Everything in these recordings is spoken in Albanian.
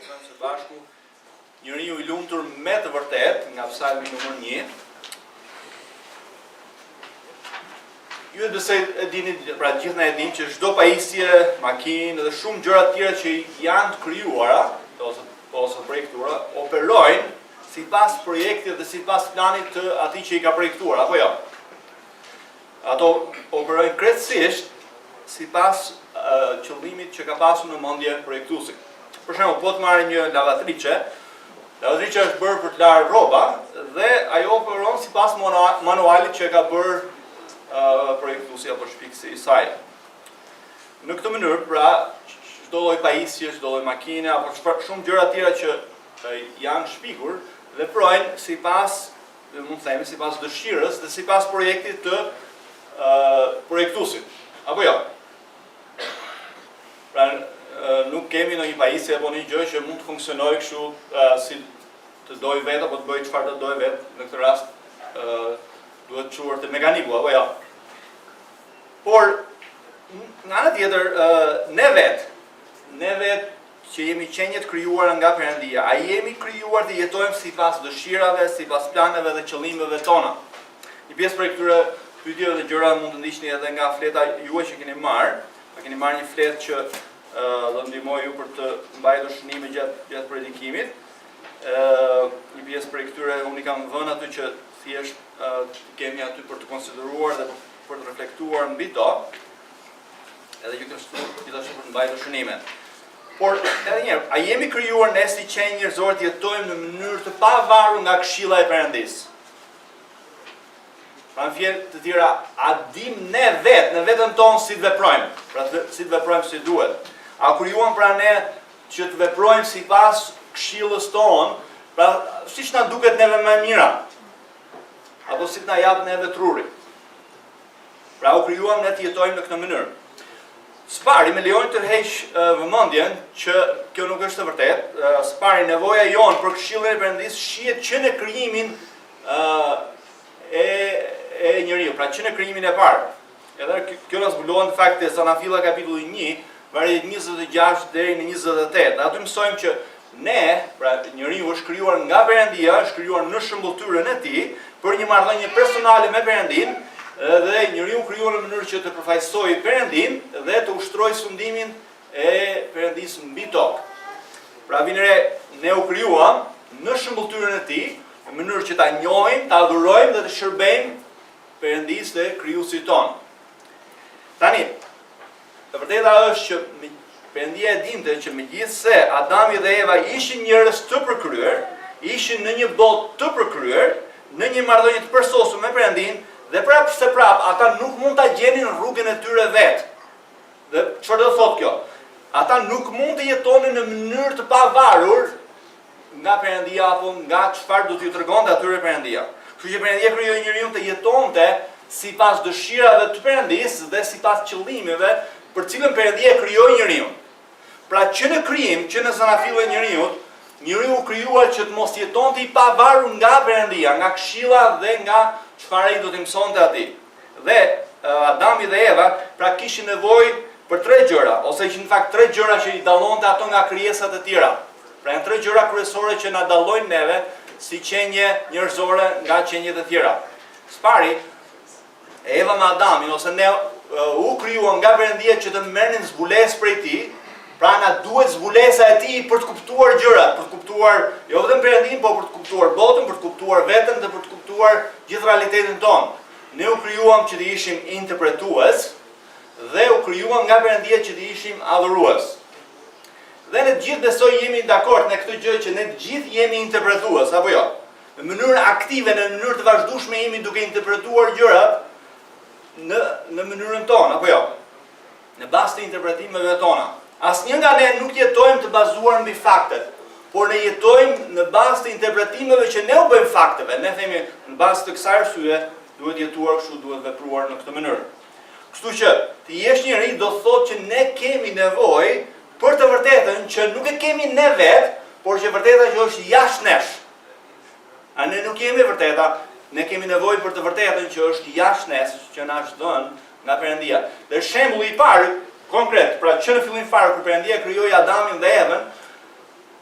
shikojmë së bashku Njeriu I lumtur me të vërtetë nga Psalmi numër 1. Ju besoj e dini, pra gjithë na e dimë që çdo pajisje, makinë dhe shumë gjëra të tjera që janë të krijuara ose projektuara operojnë sipas projektit dhe sipas planit të atij që I ka projektuar, apo jo? Ato operojnë krejtësisht sipas qëllimit që ka pasur në mendje projektuesi. Për shembull, po të marrim një lavatriçe është bërë për të larë rroba dhe ajo operon sipas manualit që ka bërë projektuesi apo shpikësi I saj. Në këtë mënyrë, pra, çdo lloj pajisje, çdo lloj makine apo shumë gjëra tjera që janë shpikur veprojnë sipas, mund të themi, sipas dëshirës dhe sipas projektit të projektuesit. Apo jo? Pra, nuk kemi ndonjë pajisje apo një gjë që mund të funksionojë kështu si të doj vetë apo të bëj çfarë të doj vetë. Në këtë rast duhet çuar te mekaniku apo jo. Por nga ana tjetër ne vetë që jemi qenje të krijuara nga Perëndia, a jemi krijuar të jetojmë sipas dëshirave, sipas planeve dhe qëllimeve tona. Një pjesë prej këtyre pyetjeve dhe gjëra mund të ndiqni edhe nga fleta juaj që keni marrë. Keni marrë një fletë që do ndihmoj ju për të mbajtur shënime gjatë predikimit. Një pjesë prej këtyre unë I kam vënë aty që thjesht kemi aty për të konsideruar dhe për të reflektuar mbi to. Edhe gjithashtu për të mbajtur shënime. Por edhe një herë, a jemi krijuar ne si qenj njerëzore të jetojmë në mënyrë të pavarur nga këshilla e Perëndisë? Pra në fjalë të tjera, a dim ne vetë, në vetën tonë si të veprojmë, pra si të veprojmë si duhet. A krijuam pra ne që të veprojmë sipas këshillës tonë, pra siç na duket neve më mira, apo si na jap neve truri. Pra u krijuam ne të jetojmë në këtë mënyrë. Spari me lejoni të rheq vëmendjen që kjo nuk është e vërtetë. Spari nevoja jonë për këshillën e Perëndisë shihet që në krijimin e njeriu, pra që në krijimin e parë. Edhe kjo na zbulohet në fakt te Zanafilla kapitulli 1, vargjet 26 deri në 28. Aty mësojmë që ne, pra njeriu është krijuar nga Perëndia, është krijuar në shëmbulltyrën e tij për një marrëdhënie personale me Perëndin, dhe njeriu krijuar në mënyrë që të përfaqësojë Perëndin dhe të ushtrojë sundimin e Perëndisë mbi tokë. Pra vinëre ne u krijuam në shëmbulltyrën e tij, në mënyrë që ta njohim, ta adhurojmë dhe të shërbejmë Perëndisë dhe krijuesit ton. Tani, e vërteta është që Perëndia e dinte që megjithse Adami dhe Eva ishin njerëz të përkryer, ishin në një botë të përkryer, në një marrëdhënie të përsosur me Perëndin, dhe prap ata nuk mund ta gjenin rrugën e tyre vetë. Dhe çfarë do thotë kjo? Ata nuk mund të jetonin në mënyrë të pavarur nga Perëndia apo nga çfarë do t'ju tregonte atyre Perëndia. Kështu që Perëndia krijoi njeriu të jetonte sipas dëshirave të Perëndisë dhe sipas qëllimeve për cilën Perëndia krijoi njeriu. Pra që në krijim, që në zanafillën e njeriu u krijuar që të mos jetonte I pavarur nga Perëndia, nga këshilla dhe nga çfarë ai do të mësonte atij. Dhe Adami dhe Eva pra kishin nevojë për 3 gjëra, ose ishin në fakt 3 gjëra që I dallonte ato nga krijesat e tjera. Pra janë 3 gjëra kryesore që na dallojnë neve si qenje njerëzore nga qenjet e tjera. Spari, Eva me Adamin ose ne u krijuam nga Perëndia që të merrnin zbulesë prej tij. Pra na duhet zbulesa e tij për të kuptuar gjërat, për të kuptuar jo vetëm Perëndin, por për të kuptuar botën, për të kuptuar veten dhe për të kuptuar gjithë realitetin tonë. Ne u krijuam që të ishim interpretues dhe u krijuam nga Perëndia që të ishim adhurues. Dhe ne të gjithë besoj jemi dakord në këtë gjë që ne të gjithë jemi interpretues, apo jo? Në mënyrë aktive, në mënyrë të vazhdueshme jemi duke interpretuar gjërat në mënyrën tonë, apo jo? Në bazë të interpretimeve tona. Asnjë nga ne nuk jetojmë të bazuar mbi faktet, por ne jetojmë në bazë të interpretimeve që ne u bëjmë fakteve. Ne themi në bazë të kësaj arsye duhet jetuar kështu, duhet vepruar në këtë mënyrë. Kështu që të jesh njeri do thotë që ne kemi nevojë për të vërtetën që nuk e kemi ne vetë, por që vërteta që është jashtë nesh. A ne nuk kemi vërteta, ne kemi nevojë për të vërtetën që është jashtë nesh, që na është dhënë nga Perëndia. Dhe shembulli I parë konkret, pra që në fillim fare kur Perëndia krijoi Adamin dhe Evën,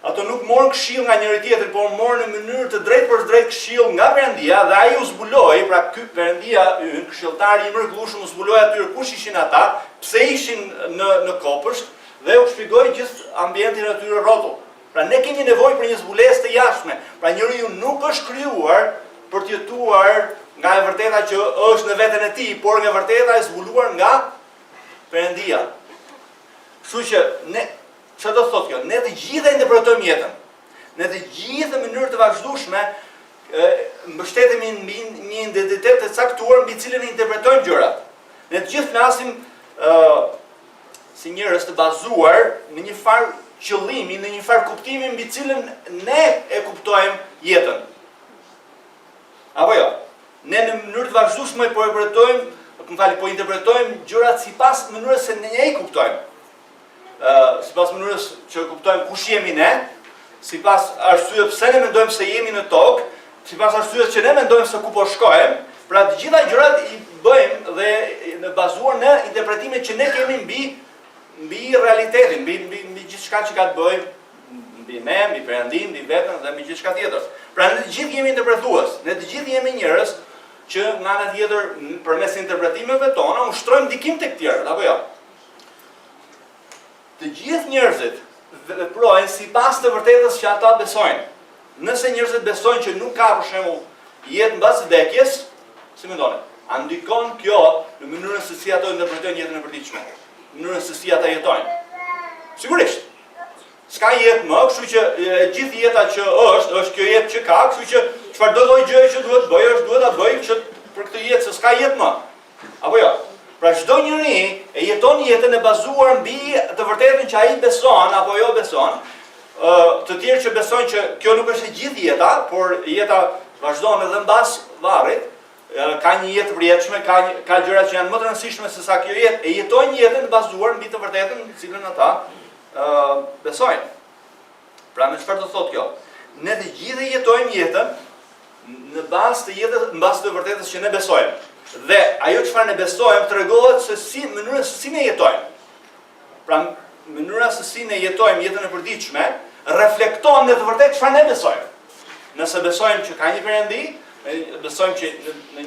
Ato nuk morën këshill nga njëri tjetri, por morën në mënyrë të drejtë për drejtë këshill nga Perëndia dhe ai u zbuloi, pra ky Perëndia ynë, këshilltari i mrekullueshëm, u zbuloi atyre kush ishin ata, pse ishin në kopësht dhe u shpjegoi gjithë ambientin e atyre rrotull. Pra ne kemi nevojë për një zbulesë të jashtme. Pra njeriu nuk është krijuar për të jetuar nga e vërteta që është në veten e tij, por nga e vërteta e zbuluar nga Perëndia. Kështu që ne çfarë do thotë kjo? Ne të gjithë e interpretojmë jetën. Ne të gjithë në mënyrë të vazhdueshme mbështetemi mbi një identitet të caktuar mbi cilën interpretojmë gjërat. Ne të gjithë flasim si njerëz të bazuar në një farë qëllimi, në një farë kuptimi mbi cilën ne e kuptojmë jetën. Apo jo? Ne në mënyrë të vazhdueshme po interpretojmë gjërat sipas mënyrës se ne i kuptojmë. Sipas mënyrës që kuptojmë kush jemi ne, sipas arsyeve pse ne mendojmë se jemi në tokë, sipas arsyeve që ne mendojmë se ku po shkojmë, pra të gjitha gjërat i bëjmë dhe në bazuar në interpretimet që ne kemi mbi realitetin, mbi gjithçka që ka të bëjë mbi ne, mbi Perëndin, mbi veten dhe mbi gjithçka tjetër. Pra ne të gjithë jemi interpretues, ne të gjithë jemi njerëz që nga ana tjetër përmes interpretimeve tona ushtrojmë ndikim tek tjerët, apo jo? Të gjithë njerëzit veprojnë sipas të vërtetës që ata besojnë. Nëse njerëzit besojnë që nuk ka për shembull jetë mbas vdekjes, si mendoni? A ndikon kjo në mënyrën se si ato interpretojnë jetën e përditshme? Në mënyrën se si ata jetojnë? Sigurisht. S'ka jetë më, kështu që gjithë jeta që është kjo jetë që ka, kështu që çfarë do lloj gjëje që duhet bëj, duhet ta bëj që për këtë jetë se s'ka jetë më. Apo jo? Pra çdo njeri e jeton jetën e bazuar mbi të vërtetën që ai beson apo jo beson. Të tjerë që besojnë që kjo nuk është e gjithë jeta, por jeta vazhdon edhe mbas varrit, ka një jetë përjetshme, ka gjëra që janë më të rëndësishme se sa kjo jetë, e jetojnë jetën e bazuar mbi të vërtetën në cilën ata besojnë. Pra me çfarë do thotë kjo? Ne të gjithë jetojmë jetën në bazë të vërtetës që ne besojmë. Dhe ajo çfarë ne besojmë tregohet se mënyra se si ne jetojmë. Pra mënyra se si ne jetojmë jetën e përditshme reflekton në të vërtetë çfarë ne besojmë. Nëse besojmë që ka një Perëndi, besojmë që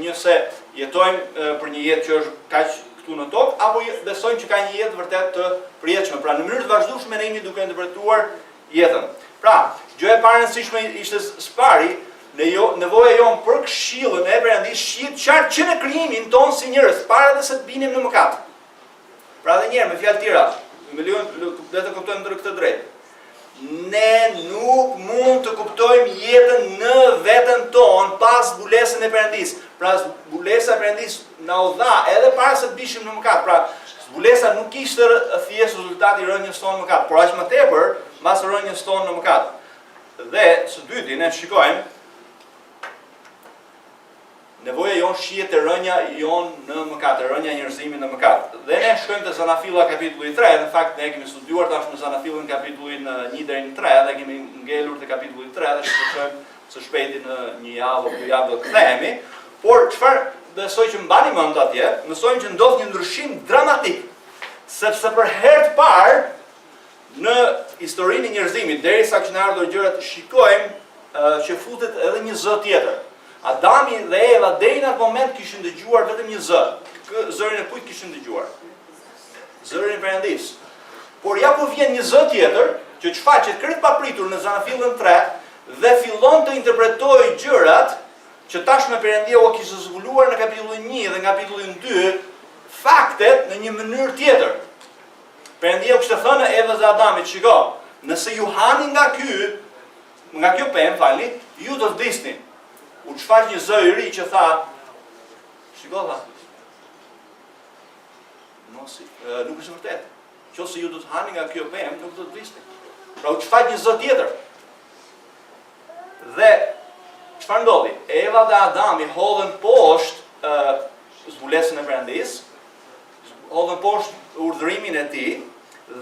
nëse jetojmë për një jetë që është kaq këtu në tokë, apo besojmë që ka një jetë vërtet të përjetshme. Pra në mënyrë të vazhdueshme ne jemi duke interpretuar jetën. Pra, gjëja e parë e rëndësishme ishte spari nevoja jonë për këshillën e Perëndisë shihet qartë që në krijimin ton si njerëz, para dhe se të binim në mëkat. Pra edhe një herë me fjalë tjera, le të kuptojmë ndër këtë drejt. Ne nuk mund të kuptojmë jetën në veten tonë pas zbulesën e Perëndisë. Pra zbulesa e Perëndisë na u dha edhe para se të bishim në mëkat. Pra zbulesa nuk ishte thjesht rezultati i rënjes tonë në mëkat, por aq më tepër mbas rënjes tonë në mëkat. Dhe së dyti ne shikojmë nevoja jonë shihet te rënja jonë në mëkat, rënja e njerëzimit në mëkat. Dhe ne shkojmë te Zanafilla kapitulli 3, në fakt ne kemi studiuar tash në Zanafillin kapitullin 1 deri në 3 dhe kemi ngelur te kapitulli 3 dhe shkojmë së shpejti në një javë apo dy javë do kthehemi. Por çfarë besoj që mbani mend atje, mësojmë që ndodh një ndryshim dramatik, sepse për herë të parë në historinë e njerëzimit derisa që na ardhur gjërat shikojmë që futet edhe një zë tjetër. Adami dhe Eva deri në atë moment kishin dëgjuar vetëm një zë. Zërin e kujt kishin dëgjuar? Zërin e Perëndisë. Por ja ku vjen një zë tjetër që shfaqet krejt papritur në Zanafillin 3 dhe fillon të interpretojë gjërat që tashmë Perëndia u kishte zbuluar në kapitullin 1 dhe në kapitullin 2 faktet në një mënyrë tjetër. Perëndia u kishte thënë Evës dhe Adamit, shiko, nëse ju hani nga kjo pemë, falni, ju do të vdisni. U shfaq një zë i ri që tha, shiko tha, nuk është vërtet. Qose ju do të hani nga kjo pemë, nuk do të vdisni. Pra u shfaq një zë tjetër. Dhe çfarë ndodhi? Eva dhe Adami hodhen poshtë zbulesën e Perëndisë, hodhen poshtë urdhërimin e tij,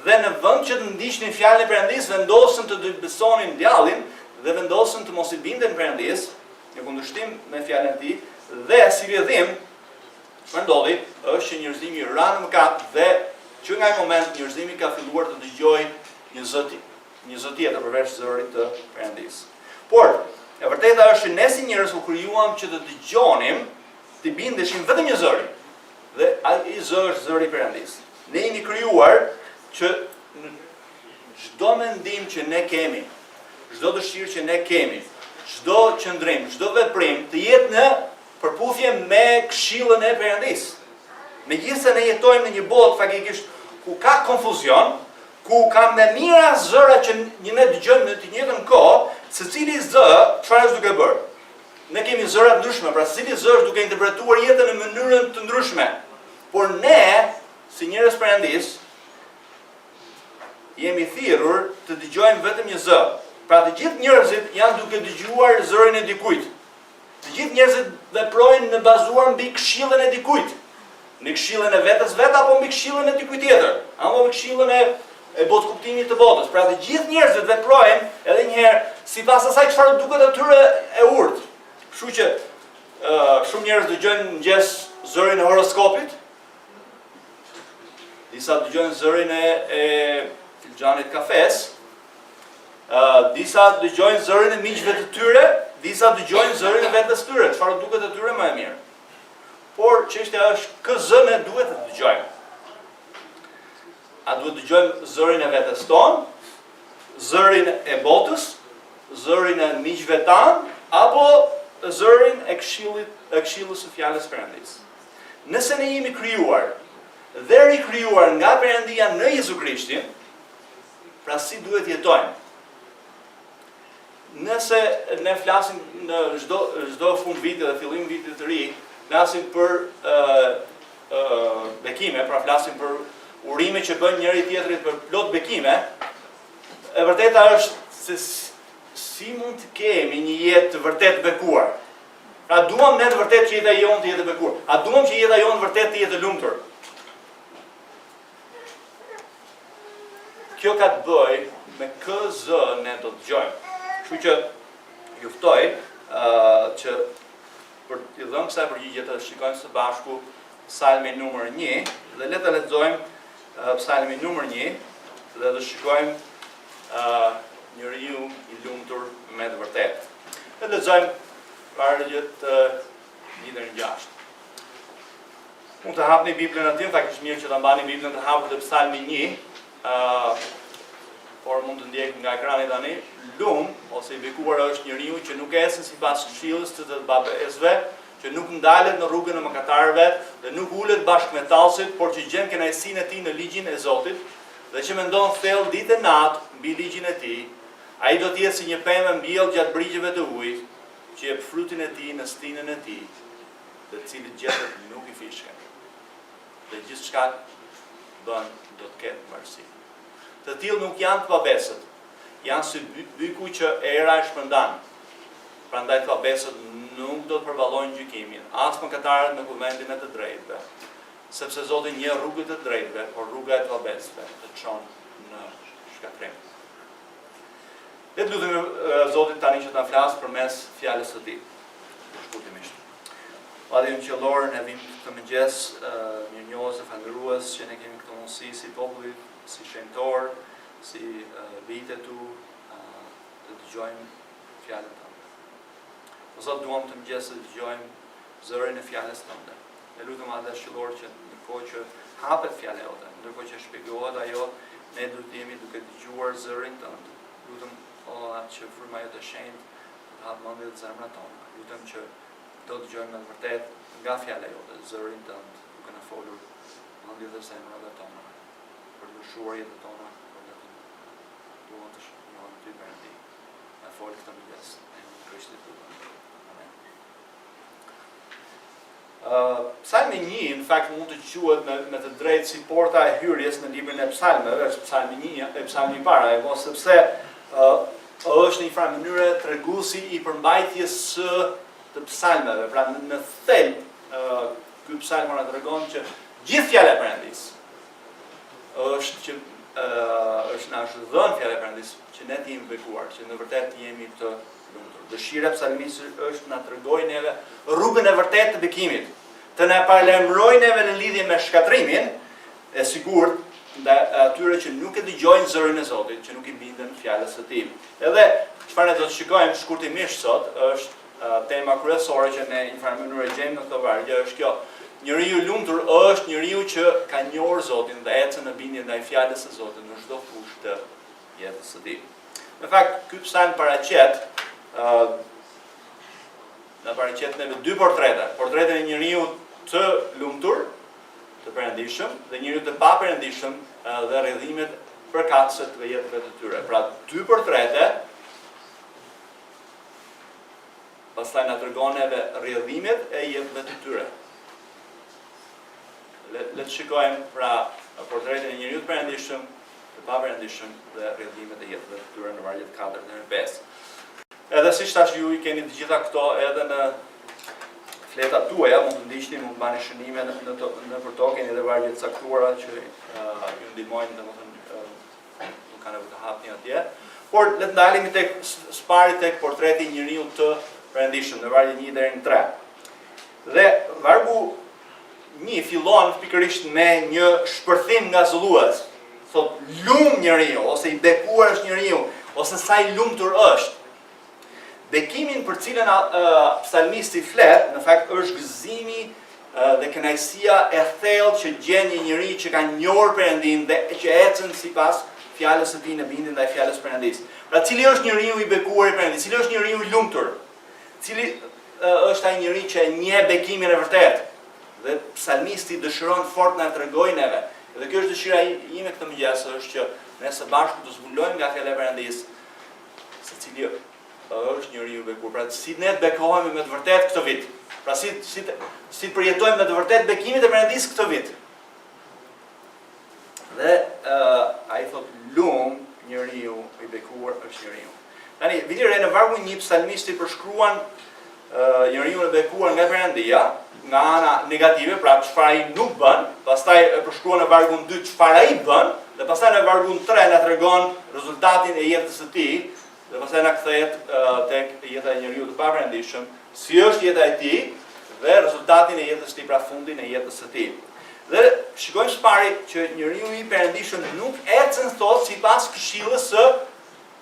dhe në vend që të ndiqnin fjalën e Perëndisë, vendosën të besonin djallin dhe vendosën të mos i binden Perëndisë, në kundërshtim me fjalën e tij, dhe si vjedhim, çfarë ndodhi? Është që njerëzimi ra në mëkat dhe që nga ai moment njerëzimi ka filluar të dëgjojë një zë një zë tjetër përveç zërit të Perëndisë. Por, e vërteta është që ne si njerëz u krijuam që të dëgjonim, të bindeshim vetëm një zëri. Dhe ai zë është zëri i Perëndisë. Ne jemi krijuar që në çdo mendim që ne kemi, çdo dëshirë që ne kemi, çdo qëndrim, çdo veprim të jetë në përputhje me këshillën e Perëndisë. Megjithëse ne jetojmë në një botë faktikisht ku ka konfuzion, ku ka me mira zëra që ne dëgjojmë në të njëjtën kohë, secili zë çfarë është duke bërë. Ne kemi zëra të ndryshme, pra secili zë është duke interpretuar jetën në mënyrën të ndryshme. Por ne, si njerëz Perëndisë, jemi thirrur të dëgjojmë vetëm një zë. Pra të gjithë njerëzit janë duke dëgjuar zërin e dikujt. Të gjithë njerëzit veprojnë në bazuar mbi këshillën e dikujt. Në këshillën e vetës vet apo mbi këshillën e dikujt tjetër, apo mbi këshillën e botë kuptimit të botës. Pra të gjithë njerëzit veprojnë edhe një herë sipas asaj çfarë duket atyre e urtë. Kështu që shumë njerëz dëgjojnë mëngjes zërin e horoskopit. Disa dëgjojnë zërin e filxhanit kafes. Disa dëgjojnë zërin e miqve të tyre, disa dëgjojnë zërin e vetes tyre, çfarë duket atyre më e mirë. Por çështja është kë zë ne duhet të dëgjojmë. A duhet të dëgjojmë zërin e vetes tonë, zërin e botës, zërin e miqve tanë, apo zërin e këshillës së fjalës Perëndisë. Nëse ne jemi krijuar dhe rikrijuar nga Perëndia në Jezu Krishtin, pra si duhet jetojmë? Nëse ne flasim në çdo fund viti dhe fillim vitit të ri, flasim për bekime, pra flasim për urime që bën njëri tjetrit për plot bekime, e vërteta është se si mund të kemi një jetë të vërtet bekuar. A duam ne të vërtet që jeta jonë të jetë bekuar? A duam që jeta jonë vërtet të jetë lumtur? Kjo ka të bëj me kë zë ne do të dëgjojmë. Kështu që ju ftoj që për t'i dhënë kësaj përgjigje të shikojmë së bashku Psalmi numër 1 dhe le të lexojmë Psalmi numër 1 dhe të shikojmë njeriu i lumtur me të vërtetë. Le të lexojmë vargjet 1-6. Mund të hapni Biblën aty, faktikisht mirë që ta mbani Biblën të hapur te Psalmi 1. Por mund të ndjek nga ekrani tani, ose i bekuar është njeriu që nuk ecën sipas këshillës së të babesëve, që nuk ndalet në rrugën e mëkatarëve dhe nuk ulet bashkë me tallësit, por që gjen kënaqësinë e tij në ligjin e Zotit, dhe që mendon thellë ditë e natë mbi ligjin e tij. Ai do të jetë si një pemë mbjellë gjatë brigjeve të ujit, që jep frutin e tij në stinën e tij, të cilit gjethet nuk i fishken. Dhe gjithçka bën do të ketë mirësi. Të tillë nuk janë të pabesët, janë si byku që era e shpërndan. Prandaj të pabesët nuk do të përballojnë gjykimin, as mëkatarët në kuvendin e të drejtëve, sepse Zoti njeh rrugët e drejtëve, por rruga e të pabesëve të çon në shkatrim. Le të lutem Zotin tani që ta flas përmes fjalës së tij. Shkurtimisht. Padrim qellor ne vim këtë mëngjes, mirënjohës e falëndërues që ne kemi këtë mundësi si popull, si shenjtor, si vite tu, të dëgjojmë fjalën tënde. O Zot, duam të mëngjes të dëgjojmë zërin e fjalës tënde. Ne lutem atë qellor që ndërkohë që hapet fjala jote, ndërkohë që shpjegohet ajo, ne duhet të jemi duke dëgjuar zërin tënd. Lutem atë që fryma jote e shenjtë të hap mendjet e zemrat tona. Lutem që do të dëgjojmë me vërtet nga fjala jote, zërin tënd, duke na folur mendjet e zemrave tona, për ndryshuar jetën tona, për ne duam të njohim ty Perëndi. Na fol këtë mëngjes në Krishtin tuaj. Amen. Psalmi 1 në fakt mund të quhet me të drejtë si porta e hyrjes në librin e psalmeve, është Psalmi 1, psalmi i parë, apo sepse është në një farë mënyrë treguesi i përmbajtjes së të psalmeve. Pra në thelb ky psalm na tregon që gjithë fjala e Perëndisë është që është na është dhënë fjala e Perëndisë që ne të jemi bekuar, që në vërtet jemi të lumtur. Dëshira e psalmistit është na tregojë neve rrugën e vërtetë të bekimit, të na paralajmërojë neve në lidhje me shkatrimin e sigurt atyre që nuk e dëgjojnë zërin e Zotit, që nuk i binden fjalës së Tij. Edhe çfarë ne do të shikojmë shkurtimisht sot është tema kryesore që ne në farë mënyrë e gjejmë në këtë vargje është kjo. Njeriu I lumtur është njeriu që ka njohur Zotin dhe ecën në bindje ndaj fjalës së Zotit në çdo fushë të jetës së tij. Në fakt, ky psalm paraqet në paraqet neve dy portrete. Portretin e njeriu të lumtur, të perëndishëm, dhe njeriu të pa-perëndishëm dhe rrjedhimet përkatëse të jetëve të tyre. Pra, dy portrete pastaj na tregon edhe rrjedhimet e jetëve të tyre. Le të shikojmë pra portretin e njeriu të perëndishëm, të pa-perëndishëm dhe rrjedhimet e jetëve të tyre në vargjet 4 deri në 5. Edhe siç tash ju I keni të gjitha këto edhe në fletat tuaja, mund të ndiqni, mund të bani shënime nëpër to, keni edhe vargje të caktuara që ju ndihmojnë, domethënë nuk ka nevojë të hapni atje. Por le të ndalemi tek spari tek portreti I njeriu të perëndishëm në vargje 1 deri në 3. Dhe vargu 1 fillon pikërisht me një shpërthim nga zëllues. Thot lum njeriu, ose I bekuar është njeriu, ose sa I lumtur është. Bekimin për cilën psalmisti flet, në fakt është gëzimi dhe kënaqësia e thellë që gjen një njeri që ka njohur Perëndin dhe që ecën sipas fjalës së tij në bindje ndaj fjalës së Perëndisë. Pra cili është njeriu I bekuar I Perëndisë? Cili është njeriu I lumtur? Cili është ai njeri që e njeh bekimin e vërtetë? Dhe psalmisti dëshiron fort na tregojë neve. Dhe kjo është dëshira ime këtë mëngjes, është që ne së bashku të zbulojmë nga fjala e Perëndisë se cili është njeriu I bekuar. Pra si ne të bekohemi me të vërtetë këtë vit. Pra si përjetojmë me të vërtetë bekimin e Perëndisë këtë vit. Dhe ai thot lum njeriu I bekuar është njeriu. Tani viti re në vargu 1 psalmisti përshkruan njeriu e bekuar nga Perëndia, nga ana negative, pra çfarë ai nuk bën, pastaj përshkruan në vargun 2 çfarë ai bën, dhe pastaj në vargun 3 na tregon rezultatin e jetës së tij. Dhe pastaj na kthehet tek jeta e njeriu të pa-perëndishëm, si është jeta e tij dhe rezultatin e jetës së tij, pra fundin e jetës së tij. Dhe shikojmë së pari që njeriu I perëndishëm nuk ecën thot sipas këshillës së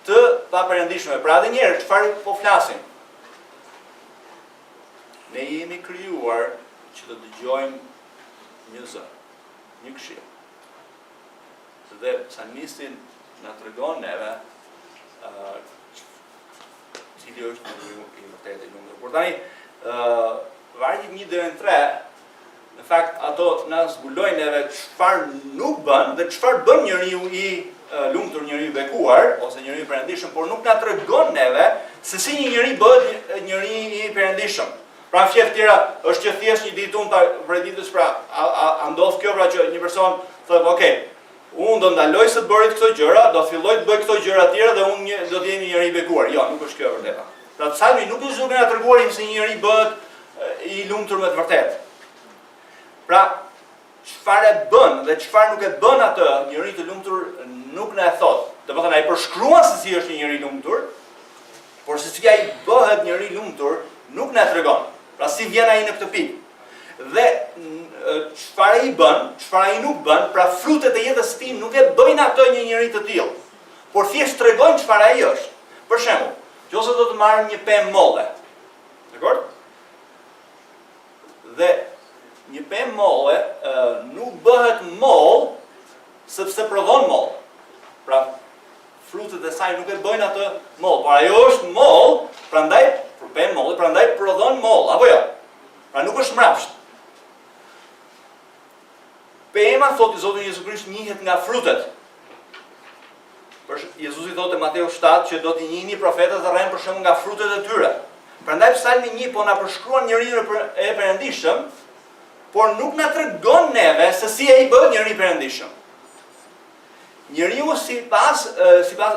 të pa-perëndishmëve. Pra edhe një herë çfarë po flasim? Ne jemi krijuar që të dëgjojmë një zë, një këshill. Dhe psalmisti na tregon neve cili është njeriu I vërtetë I lumtur. Por tani vargjet 1 deri në 3, në fakt ato na zbulojnë neve çfarë nuk bën dhe çfarë bën njeriu I lumtur, njeriu I bekuar ose njeriu I perëndishëm, por nuk na tregon neve se si një njeri bëhet njeri I perëndishëm. Pra në fjalë tjera është që thjesht një ditë unë për ditës pra a ndodh kjo pra që një person thotë okay, unë do ndaloj së të bërit këto gjëra, do filloj të bëj këto gjëra tjera dhe unë do të jemi një njeri I bekuar. Jo, nuk është kjo e vërteta. Pra psalmi nuk është duke na treguar se një njeri bëhet I lumtur me të vërtetë. Pra çfarë bën dhe çfarë nuk e bën atë njeri të lumtur nuk na e thot. Domethënë ai përshkruan se si është një njeri I lumtur, por se si ai bëhet njeri I lumtur nuk na tregon. Pra si vjen ai në këtë pikë. Dhe çfarë ai bën, çfarë ai nuk bën, pra frutet e jetës së tij nuk e bëjnë atë një njeri të tillë, por thjesht tregojnë çfarë ai është. Për shembull, nëse do të marrim një pemë molle. Dakor? Dhe një pemë molle nuk bëhet moll sepse prodhon moll. Pra frutet e saj nuk e bëjnë atë moll, por ajo është moll, prandaj pemë molle, prandaj prodhon moll, apo jo? Pra nuk është mrapsht. Pema, thotë Zoti Jezu Krisht, njihet nga frutet. Jezusi thotë Mateu 7 që do t'i njihni profetët dhe rrenë për shembull nga frutet e tyre. Prandaj Psalmi 1 po na përshkruan njeriu e perëndishëm, por nuk na tregon neve se si ai bëhet njeri I perëndishëm. Njeriu sipas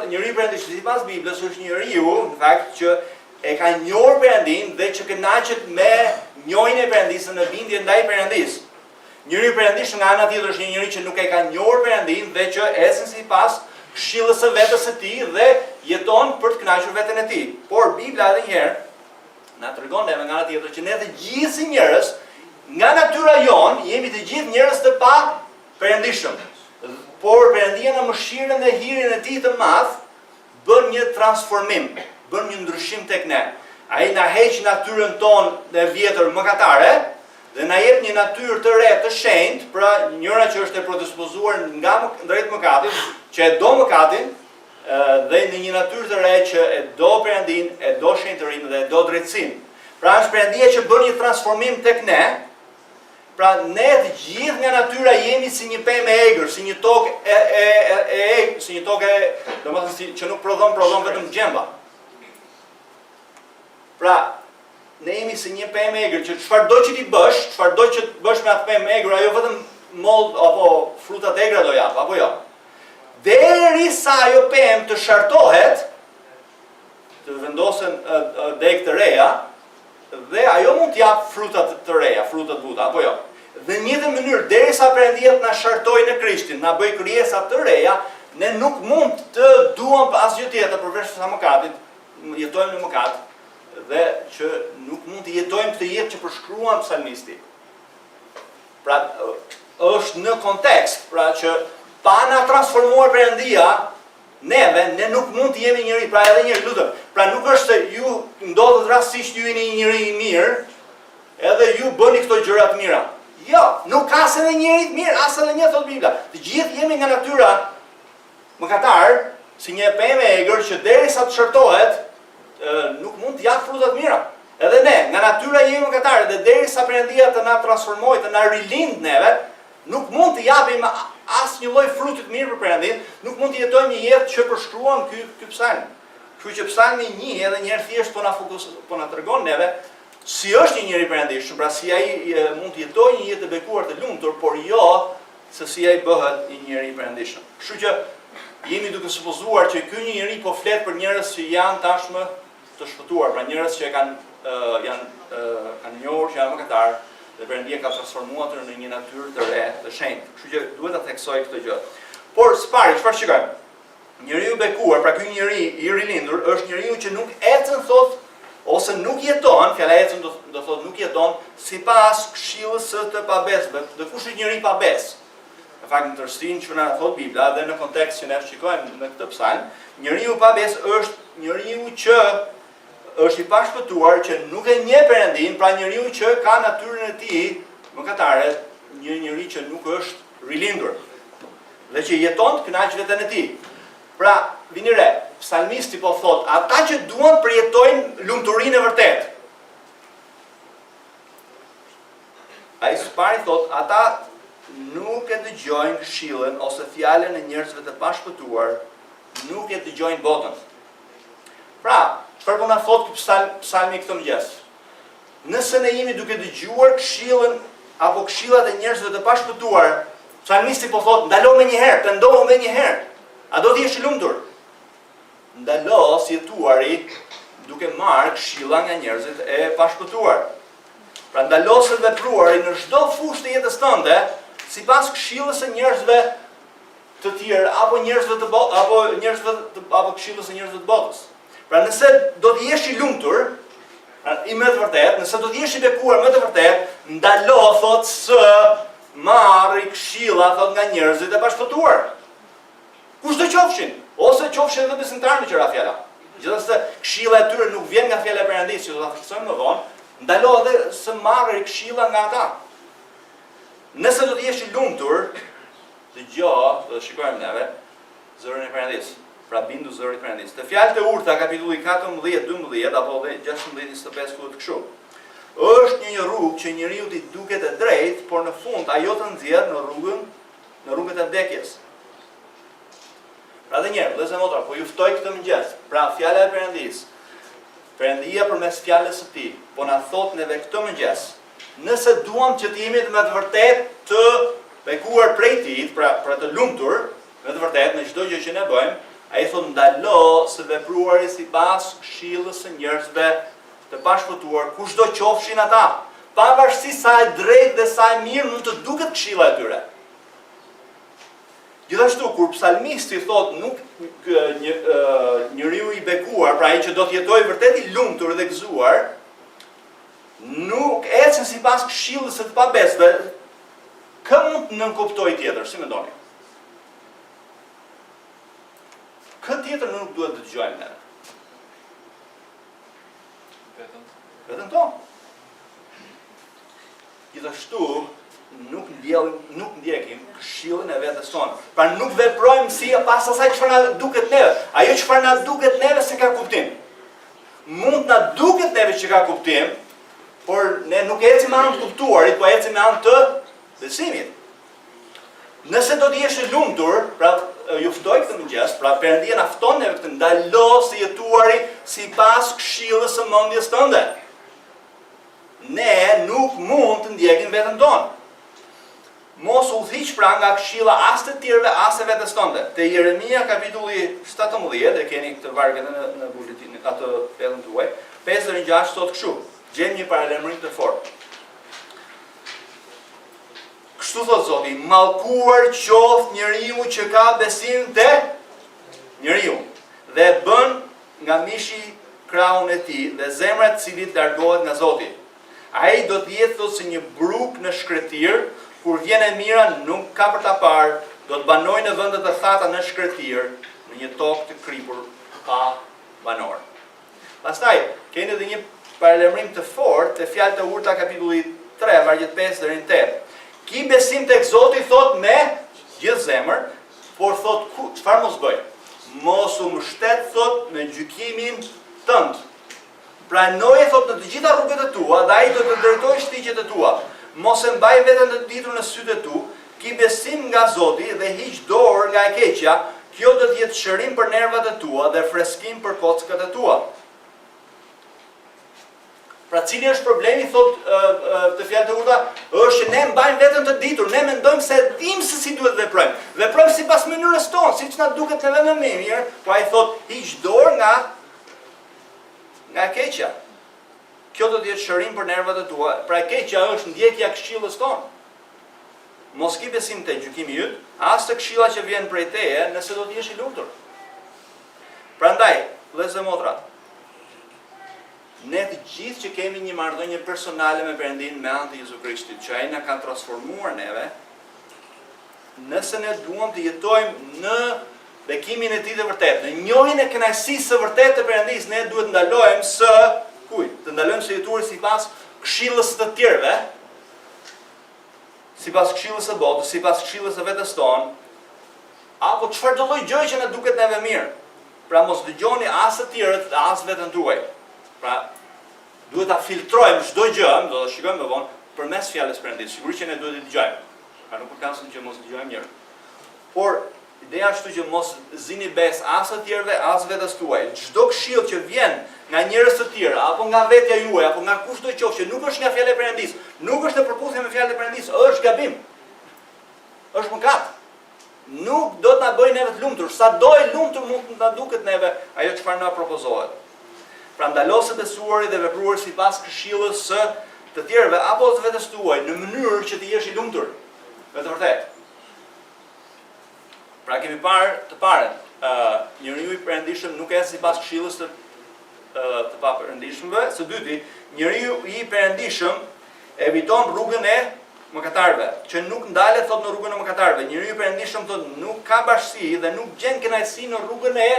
njeriu I perëndishëm, sipas Biblës është njeriu, në fakt që e ka njohur Perëndin dhe që kënaqet me njohjen e Perëndisë në bindje ndaj Perëndisë. Njeriu I perëndishëm nga ana tjetër është një njeri që nuk e ka njohur Perëndin dhe që ecën sipas këshillës së vetes së tij dhe jeton për të kënaqur veten e tij. Por Bibla edhe një herë na tregon neve nga ana tjetër që ne të gjithë si njerëz, nga natyra jon, jemi të gjithë njerëz të pa perëndishëm. por Perëndia në mëshirën dhe hirin e tij të madh bën një transformim, bën një ndryshim tek ne. Ai na heq natyrën tonë e vjetër mëkatare dhe na jep një natyrë të re, të shenjtë, pra njëra që është e predispozuar nga drejt mëkatit, që e do mëkatin, dhe në një natyrë të re që e do Perëndin, e do shenjtërinë dhe e do drejtësinë. Pra është Perëndia që bën një transformim tek ne. Pra ne të gjithë nga natyra jemi si një pemë e egër, si një tokë si një tokë domethënë që nuk prodhon vetëm gjemba. Pra ne jemi si një pemë e egër që çfarëdo që ti bësh, çfarëdo që të bësh me atë pemë e egër, ajo vetëm moll apo frutat e egra do jap, apo jo. Derisa ajo pemë të shartohet, të vendosen degë të reja, dhe ajo mund të jap frutat të reja, frutat buta, apo jo. Dhe në një mënyrë, derisa Perëndia na shartoi në Krishtin, na bëj krijesa të reja, ne nuk mund të duam asgjë tjetër përveç sa mëkatit, jetojmë në mëkat, dhe që nuk mund të jetojmë këtë jetë që përshkruan psalmisti. Pra është në kontekst, pra që pa na transformuar Perëndia, ne nuk mund të jemi njëri, pra edhe njëri, lutem. Pra nuk është se ju ndodhet rastësisht ju jeni një njeri i mirë, edhe ju bëni këto gjëra të mira. Jo, nuk ka as edhe njëri të mirë, as edhe një thot Bibla. Të gjithë jemi nga natyra mëkatar, si një pemë e egër që derisa të shërtohet, nuk mund të jap fruta të mira. Edhe ne, nga natyra jemi mëkatar, dhe derisa Perëndia të na transformojë, të na rilind neve, nuk mund të japim asnjë lloj fruti të mirë për Perëndin, nuk mund të jetojmë një jetë që përshkruan ky psalm. Kështu që psalmi 1 edhe një herë thjesht po na tregon neve si është një njeri perëndishëm, pra si ai mund të jetojë një jetë të bekuar të lumtur, por jo se si ai bëhet një njeri perëndishëm. Kështu që jemi duke supozuar që ky njeri po flet për njerëz që janë tashmë të shpëtuar, pra njerëz që kanë njohur që janë mëkatar, dhe Perëndia ka transformuar atë në një natyrë të re, të shenjtë. Kështu që duhet ta theksoj këtë gjë. Por s'pari, çfarë shikojmë? Njeriu i bekuar, pra ky njeri i rilindur, është njeriu që nuk ecën thot ose nuk jeton, fjala ecën do thotë nuk jeton sipas këshillës së të pabesëve. Dhe kush është njeriu i pabes? Në fakt në tërësinë që na thot Bibla dhe në kontekst që ne shikojmë në këtë psalm, njeriu i pabes është njeriu që është i pashpëtuar, që nuk e njeh Perëndin, pra njeriu që ka natyrën e tij mëkatare, një njeri që nuk është rilindur dhe që jeton të kënaq veten e tij. Pra, vini re, psalmisti po thot, ata që duan përjetojnë lumturinë e vërtetë. Ai s'pari thot, ata nuk e dëgjojnë këshillën ose fjalën e njerëzve të pashpëtuar, nuk e dëgjojnë botën. Pra, çfarë po na thot ky psalmi këtë mëngjes? Nëse ne jemi duke dëgjuar këshillën apo këshillat e njerëzve të pashpëtuar, psalmisti po thot, ndalo më një herë, pendohu më një herë. A do të jesh i lumtur? Ndalo si jetuari duke marrë këshilla nga njerëzit e pashpëtuar. Pra ndalo së vepruari në çdo fushë të jetës tënde, sipas këshillës së njerëzve të tjerë apo njerëzve të apo këshillës së njerëzve të botës. Pra nëse do të jesh i lumtur, i më të vërtet, nëse do të jesh i bekuar më të vërtet, ndalo thot së marrë këshilla thot nga njerëzit e pashpëtuar. Kushdo qofshin, ose qofshin edhe besimtarë në qëra fjala. Gjithashtu këshilla e tyre nuk vjen nga fjala e Perëndisë, që do ta fiksojmë më vonë, ndalo edhe së marrë këshilla nga ata. Nëse do të jesh i lumtur, dëgjoj, do të shikojmë neve zërin e Perëndisë. Pra bindu zërit Perëndisë. Te fjalët e urta kapitulli 14-12 apo 16-25 ku të kështu. Është një rrugë që njeriu i duket e drejtë, por në fund ajo të nxjerr në rrugën e vdekjes. Pra dhe njerë, vëllezër motra, po ju ftoj këtë mëngjes. Pra fjala e Perëndisë. Perëndia përmes fjalës së tij po na thot neve këtë mëngjes. Nëse duam që të jemi me të vërtetë të bekuar prej tij, pra të lumtur, me të vërtetë në çdo gjë që ne bëjmë, ai thot ndalo së vepruari sipas këshillës së njerëzve të pashpëtuar, kushdo qofshin ata, pavarësisht sa e drejtë dhe sa e mirë mund të duket këshilla e tyre. Gjithashtu, kur psalmisti thot nuk njeriu i bekuar, pra ai që do të jetojë vërtet i lumtur dhe gëzuar, nuk ecën sipas këshillës së të pabesëve, kë mund të nënkuptojë tjetër, si mendoni? Këtë tjetër nuk duhet të dëgjojmë ne. Vetëm tonë. Gjithashtu nuk ndjekim këshillin e vetes tonë. Pra nuk veprojmë si pas asaj çfarë na duket neve. Ajo çfarë na duket neve se ka kuptim. Mund na duket neve që ka kuptim, por ne nuk ecim me anë të kuptuarit, po ecim me anë të besimit. Nëse do të jesh i lumtur, pra ju ftoj këtë mëngjes, pra Perëndia na fton neve këtë ndalo si jetuari sipas këshillës së mendjes tënde. Ne nuk mund të ndjekim veten tonë. Mos udhëhiq pra nga këshilla as të tjerëve as të vetes tënde. Te Jeremia kapitulli 17, e keni këtë vargën në buletin atë pellën tuaj, 5-6 thotë kështu. Gjem një paralajmërim të fortë. Kështu thot Zoti, mallkuar qoftë njeriu që ka besim te njeriu dhe bën nga mishi krahun e tij dhe zemra e cilit largohet nga Zoti. Ai do të jetë thot si një bruk në shkretir, kur vjen e mira nuk ka për ta parë, do të banojë në vende të thata në shkretir, në një tokë të kripur pa banor. Pastaj keni edhe një paralajmërim të fortë te Fjalët e Urta kapitulli 3, vargjet 5 deri në 8. Ki besim tek Zoti thot me gjithë zemër, por thot çfarë mos bëj? Mos u mbështet thot në gjykimin tënd. Pranoje thot në të gjitha rrugët e tua, dhe ai do të drejtojë shtigjet e tua. Mos e mbaj veten të ditur në sytë e tu, ki besim nga Zoti dhe hiq dorë nga e keqja, kjo do të jetë shërim për nervat e tua dhe freskim për kockat e tua. Pra cili është problemi, thot të Fjalët e Urta, është që ne mbajmë veten të ditur, ne mendojmë se dim se si duhet veprojmë. Veprojmë sipas mënyrës tonë, siç na duket neve më mirë, po ai thot hiq dorë nga e keqja. Kjo do të jetë shërim për nervat e tua. Pra e keqja është ndjekja e këshillës tonë. Mos ki besim te gjykimi yt, as te këshilla që vjen prej teje, nëse do të jesh i lumtur. Prandaj, vëllezër dhe motra, ne të gjithë që kemi një marrëdhënie personale me Perëndin me anë të Jezu Krishtit, që ai na ka transformuar neve, nëse ne duam të jetojmë në bekimin e tij të vërtetë, në njohjen e kënaqësisë së vërtetë të Perëndisë, ne duhet ndalojmë së kujt? Të ndalojmë së jetuar sipas këshillës së të tjerëve, sipas këshillës së botës, sipas këshillës së vetes tonë, apo çfarë do lloj gjëje që na duket neve mirë. Pra mos dëgjoni as të tjerët, as veten tuaj. Pra duhet ta filtrojmë çdo gjë, do ta shikojmë më vonë përmes fjalës Perëndisë. Sigurisht që ne duhet të dëgjojmë. Ka nuk ka asnjë që mos dëgjojmë mirë. Por ideja është që mos zini bes as të tjerëve, as vetes tuaj. Çdo këshill që vjen nga njerëz të tjerë, apo nga vetja juaj, apo nga kushdo qoftë që nuk është nga fjala e Perëndisë, nuk është në përputhje me fjalën e Perëndisë, është gabim. Është mëkat. Nuk do të na bëjë neve të lumtur. Sado e lumtur mund të na duket neve ajo çfarë na propozohet. Pra ndalosë të besuarit dhe vepruar sipas këshillës së të tjerëve apo të vetes tuaj në mënyrë që të jesh i lumtur. Me të vërtetë. Pra kemi parë të parën, njeriu i perëndishëm nuk ecë sipas këshillës të pa-perëndishmëve. Së dyti, njeriu i perëndishëm eviton rrugën e mëkatarëve, që nuk ndalet thot në rrugën e mëkatarëve. Njeriu i perëndishëm thot nuk ka bashkësi dhe nuk gjen kënaqësi në rrugën e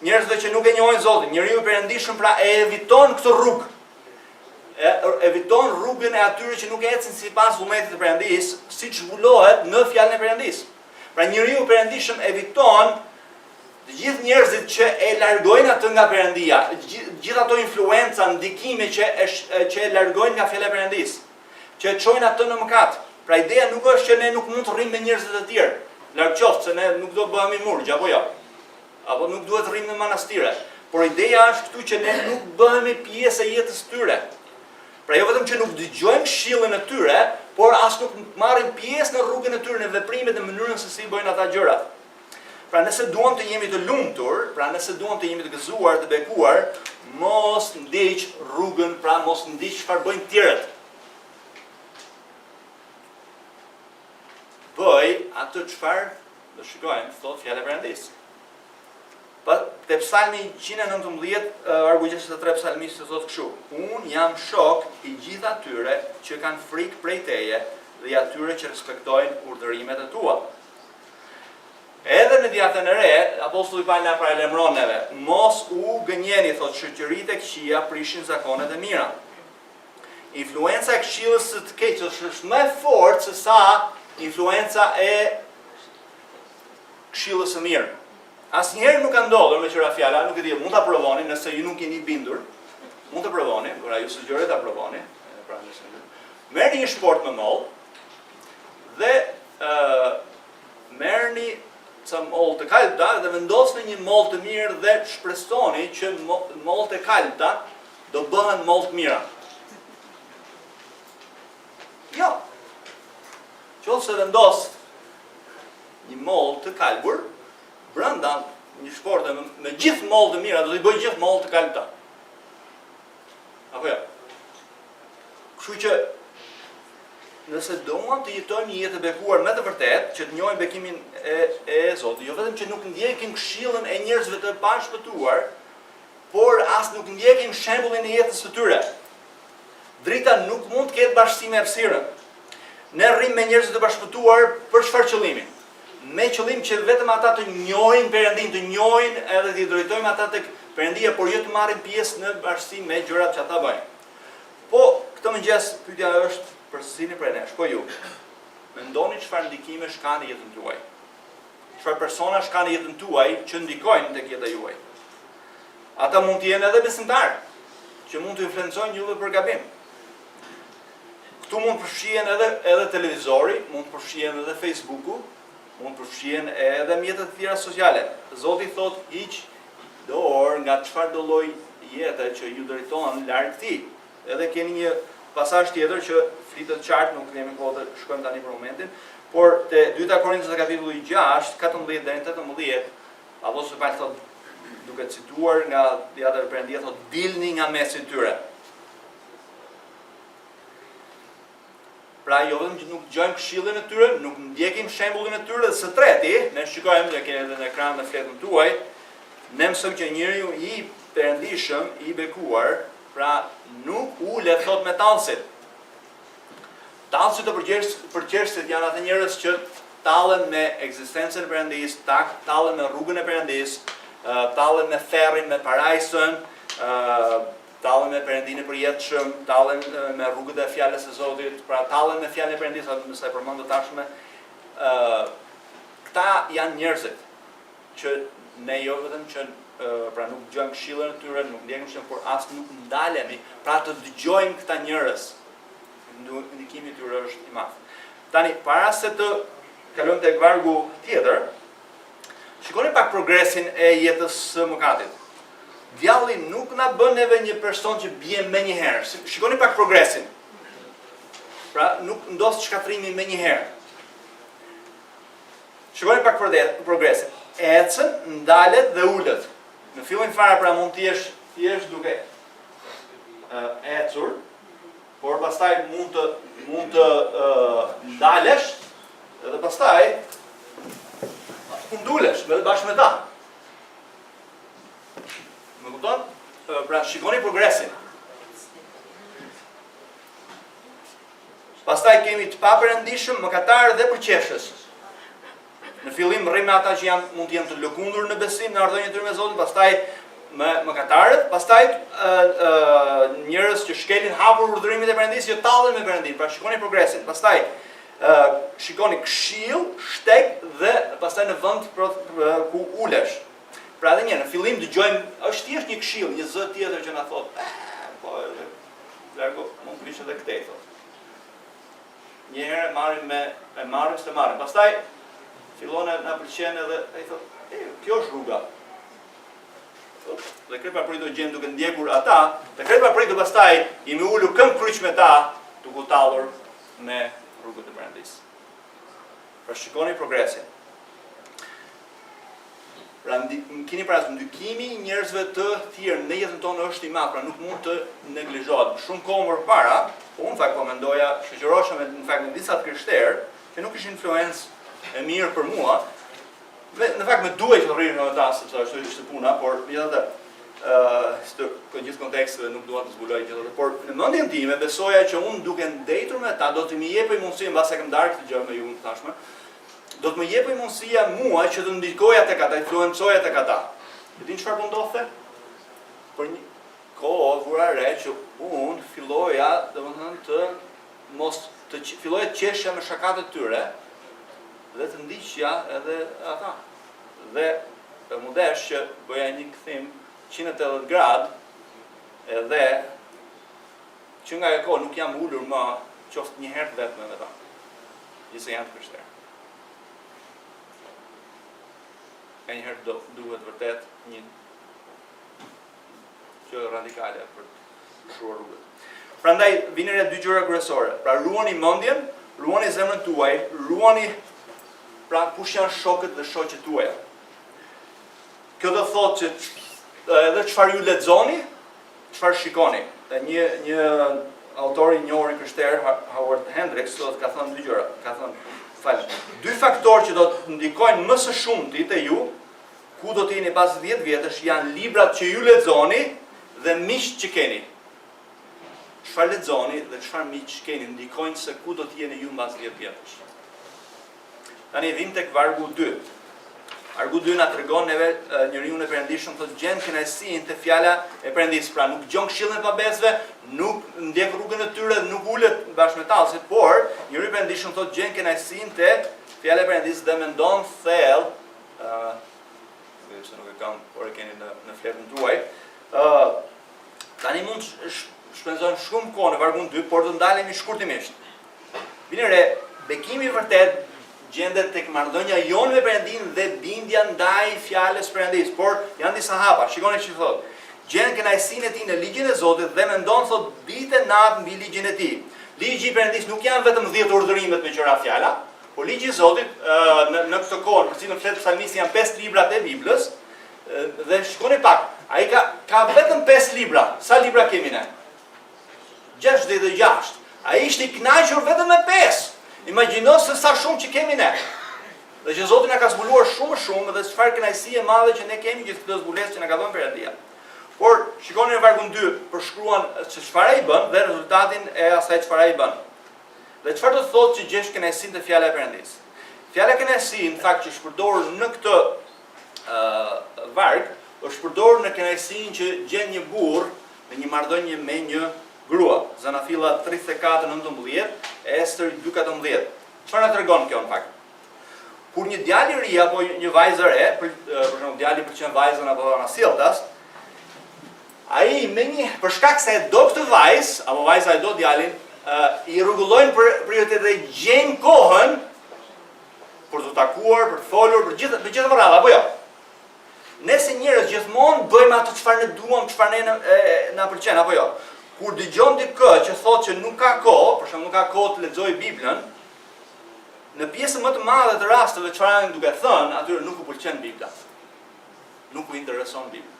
njerëzve që nuk e njohin Zotin. Njeriu i perëndishëm pra e eviton këtë rrugë. Eviton rrugën e atyre që nuk ecin sipas vullnetit të Perëndisë, siç zbulohet në fjalën e Perëndisë. Pra njeriu i perëndishëm eviton të gjithë njerëzit që e largojnë atë nga Perëndia, gjithë ato influenca, ndikime që e largojnë nga fjala e Perëndisë, që e çojnë atë në mëkat. Pra ideja nuk është që ne nuk mund të rrimë me njerëzit e tjerë, larg qoftë se ne nuk do bëhemi murgj apo jo. Apo nuk duhet të rrimë në manastire. Por ideja është këtu që ne nuk bëhemi pjesë e jetës tyre. Pra jo vetëm që nuk dëgjojmë këshillën e tyre, por as nuk marrim pjesë në rrugën e tyre, në veprimet e mënyrën se si bëjnë ata gjërat. Pra nëse duam të jemi të lumtur, pra nëse duam të jemi të gëzuar, të bekuar, mos ndiq rrugën, pra mos ndiq çfarë bëjnë tjerët. Bëj atë çfarë do shikojmë, thotë fjala e Perëndisë. Te Psalmi 119, vargu 63 psalmisti thotë kështu: Unë jam shok i gjithë atyre që kanë frikë prej teje dhe i atyre që respektojnë urdhërimet e tua. Edhe në Djatën e Re, apostulli Paul na paralajmëron neve. Mos u gënjeni, thotë, shoqëritë e këqija prishin zakonet e mira. Influenca e këshillës së të keqes është më e fortë se sa influenca e këshillës së mirë. Asnjëherë nuk ka ndodhur me qira fjala, nuk e di, mund ta provoni nëse ju nuk jeni bindur. Mund të provoni, por ju sugjeroj ta provoni. Merrni një sport me moll dhe merrni ca moll të kalta dhe vendosni një moll të mirë dhe shpresoni që mollt e kalta do bëhen moll të mira. Jo. Qoftë se vendos një moll të kalbur, brenda një sporti me gjithë moll të mira, do t'i bëj gjithë moll të kalta. Apo jo? Kështu që nëse duam të jetojmë një jetë e bekuar me të vërtetë, që të njohim bekimin e Zotit, jo vetëm që nuk ndjekim këshillën e njerëzve të pashpëtuar, por as nuk ndjekim shembullin e jetës së tyre. Drita nuk mund të ketë bashkësi me errësirën. Ne rrim me njerëz të bashkëputuar për çfarë qëllimi? Me qëllim që vetëm ata të njohin Perëndin, të njohin edhe të drejtojmë ata tek Perëndia, por jo të marrin pjesë në bashkësi me gjërat që ata bëjnë. Po, këtë mëngjes pyetja është për secilin prej nesh. Po ju, mendoni çfarë ndikimesh ka në jetën tuaj? Çfarë personash ka në jetën tuaj që ndikojnë tek jeta juaj? Ata mund të jenë edhe besimtarë, që mund të influencojnë juve për gabim. Këtu mund të përfshihen edhe televizori, mund të përfshihen edhe Facebooku, mund të përfshihen edhe mjetet e tjera sociale. Zoti thotë, hiq dorë nga çfarë do lloj jete që ju drejton larg këtij. Edhe keni një pasazh tjetër që flitet qartë, nuk kemi kohë të shkojmë tani për momentin, por te 2 Korintë kapitulli 6, 14 deri në 18, apostulli Paul thotë, duke cituar nga Fjala e Perëndisë, thotë, dilni nga mesi i tyre. Pra jo vetëm që nuk dëgjojmë këshillin e tyre, nuk ndjekim shembullin e tyre, dhe së treti, ne shikojmë dhe keni edhe në ekran në fletën tuaj, ne mësojmë që njeriu i perëndishëm, i bekuar, pra nuk ulet thot me tallësit. Tallësit të përqeshtit janë atë njerëz që tallen me ekzistencën e Perëndisë, tallen me rrugën e Perëndisë, tallen me ferrin, me paraqetën, tallen me Perëndinë e përjetshëm, tallen me rrugët e Fjalës së Zotit, pra tallen me Fjalën e Perëndisë, nëse e përmend tashmë. Këta janë njerëzit që ne jo vetëm që pra nuk dëgjojmë këshillën e tyre, nuk ndjekim këshillën, por as nuk ndalemi, pra të dëgjojmë këta njerëz. Ndikimi i tyre është i madh. Tani, para se të kalojmë tek vargu tjetër, shikoni pak progresin e jetës së mëkatit. Djalli nuk na bën neve një person që bie më një herë. Shikoni pak progresin. Pra nuk ndos shkatrimi më një herë. Shikoni pak progresin. Ecën, ndalet dhe ulet. Në fillim fare pra mund të jesh duke ecur, por pastaj mund të ndalesh dhe pastaj ndulesh bashkë me ta. Më kupton? Pra shikoni progresin. Pastaj kemi të pa-perëndishëm, mëkatar dhe përqeshës. Në fillim rrim me ata që mund të jenë të lëkundur në besim, në ardhënien e tyre me Zotin, pastaj me mëkatarët, pastaj njerëz që shkelin hapur urdhërimet e Perëndisë, që tallen me Perëndin. Pra shikoni progresin. Pastaj shikoni këshill, shtek dhe pastaj në vend ku ulesh. Pra edhe në fillim dëgjojmë, është thjesht një këshill, një zë tjetër që na thotë, po largo, mund të vish edhe këtej thotë. Një herë marrim s'të marrim. Pastaj fillon na pëlqen edhe ai thotë, kjo është rruga. Dhe krepa pritë gjend duke ndjekur ata, dhe krepa pritë pastaj jemi ulur këmbë kryq me ta, duke tallur me rrugët e Perëndisë. Pra shikoni progresin. Pra keni parasysh ndikimi i njerëzve të tjerë në jetën tonë është i madh, pra nuk mund të neglizhohet. Shumë kohë më parë, unë fakt po mendoja, shoqërohesha me disa të krishterë që nuk ishin influencë e mirë për mua. Në fakt më duhej të rrinë në ta, sepse ashtu ishte puna, por megjithatë në gjithë kontekstin nuk dua të zbuloj gjithë, por në mendjen time besoja që unë duke ndëitur me ta do të më jepej mundësi mbas se kam ndarë këtë gjë me ju tashmë, do të më jepë mundësia mua që të ndikoja tek ata, të influencoja tek ata. E din çfarë po ndodhte? Për një kohë vura re që unë filloja, filloja të qeshja me shakat e tyre dhe të ndiqja edhe ata. Dhe më desh që bëja një kthim 180 gradë edhe që nga e kohë nuk jam ulur më qoftë një herë vetëm me ta. Gjithse janë të krishterë. Ka një herë duhet vërtet një që radikale për të shuar rrugët. Prandaj vini re dy gjëra kryesore. Pra ruani mendjen, ruani zemrën tuaj, ruani pra kush janë shokët dhe shoqet tuaja. Kjo do thotë që edhe çfarë ju lexoni, çfarë shikoni. Dhe një autor i njohur i krishterë, Howard Hendricks, ka thënë dy gjëra. Ka thënë, dy faktorë që do të ndikojnë më së shumti te ju, ku do të jeni pas 10 vjetësh, janë librat që ju lexoni dhe miqt që keni. Çfarë lexoni dhe çfarë miq keni ndikojnë se ku do të jeni ju mbas 10 vjetësh. Tani vim tek vargu 2. Vargu 2 na tregon neve njeriu e perëndishëm thotë gjen kënaqësinë te fjala e Perëndisë, pra nuk gjon këshillën e pabezëve, nuk ndjek rrugën e tyre, nuk ulet bashkë me tallësit, por njeriu i perëndishëm thotë gjen kënaqësinë te fjala e Perëndisë dhe mendon thellë, se nuk e kam, por e keni në fletën tuaj. Tani mund shpenzojmë shumë kohë në vargun 2, por do ndalemi shkurtimisht. Vini re, bekimi i vërtet gjendet tek marrëdhënia jonë me Perëndin dhe bindja ndaj fjalës Perëndisë, por janë disa hapa. Shikoni ç'i thotë. Gjen kënaqësinë e tij në ligjin e Zotit dhe mendon thotë bite natë mbi ligjin e tij. Ligji i Perëndisë nuk janë vetëm 10 urdhërimet me qira fjala, por ligji i Zotit në këtë kohë, për cilën flet psalmisti, janë 5 librat e Biblës. Dhe shikoni pak, ai ka vetëm 5 libra. Sa libra kemi ne? 66. Ai ishte i kënaqur vetëm me 5. Imagjino se sa shumë që kemi ne. Dhe që Zoti na ka zbuluar shumë dhe çfarë kënaqësie e madhe që ne kemi gjithë këtë zbulesë që na ka dhënë Perëndia. Por shikoni në vargun 2, përshkruan se çfarë ai bën dhe rezultatin e asaj çfarë ai bën. Dhe çfarë do të thotë që gjesh kënaqësinë te fjala e Perëndisë? Fjala kënaqësi, në fakt, që është përdorur në këtë varg, është përdorur në kënaqësinë që gjen një burr në një marrëdhënie me një grua. Zanafilla 34:19, Ester 2:14. Çfarë na tregon kjo në fakt? Kur një djalë i ri apo një vajzë e re, për shembull djali pëlqen vajzën apo ana sjelltas, ai për shkak se e do këtë vajzë apo vajza e do djalin, i rregullojnë prioritetet dhe gjejnë kohën për të takuar, për të folur, për gjithë rradha, apo jo? Ne si njerëz gjithmonë bëjmë atë çfarë ne duam, çfarë ne na pëlqen, apo jo? Kur dëgjon dikë që thotë që nuk ka kohë, për shembull nuk ka kohë të lexojë Biblën, në pjesën më të madhe të rasteve çfarë janë duke thënë, atyre nuk u pëlqen Bibla. Nuk u intereson Bibla.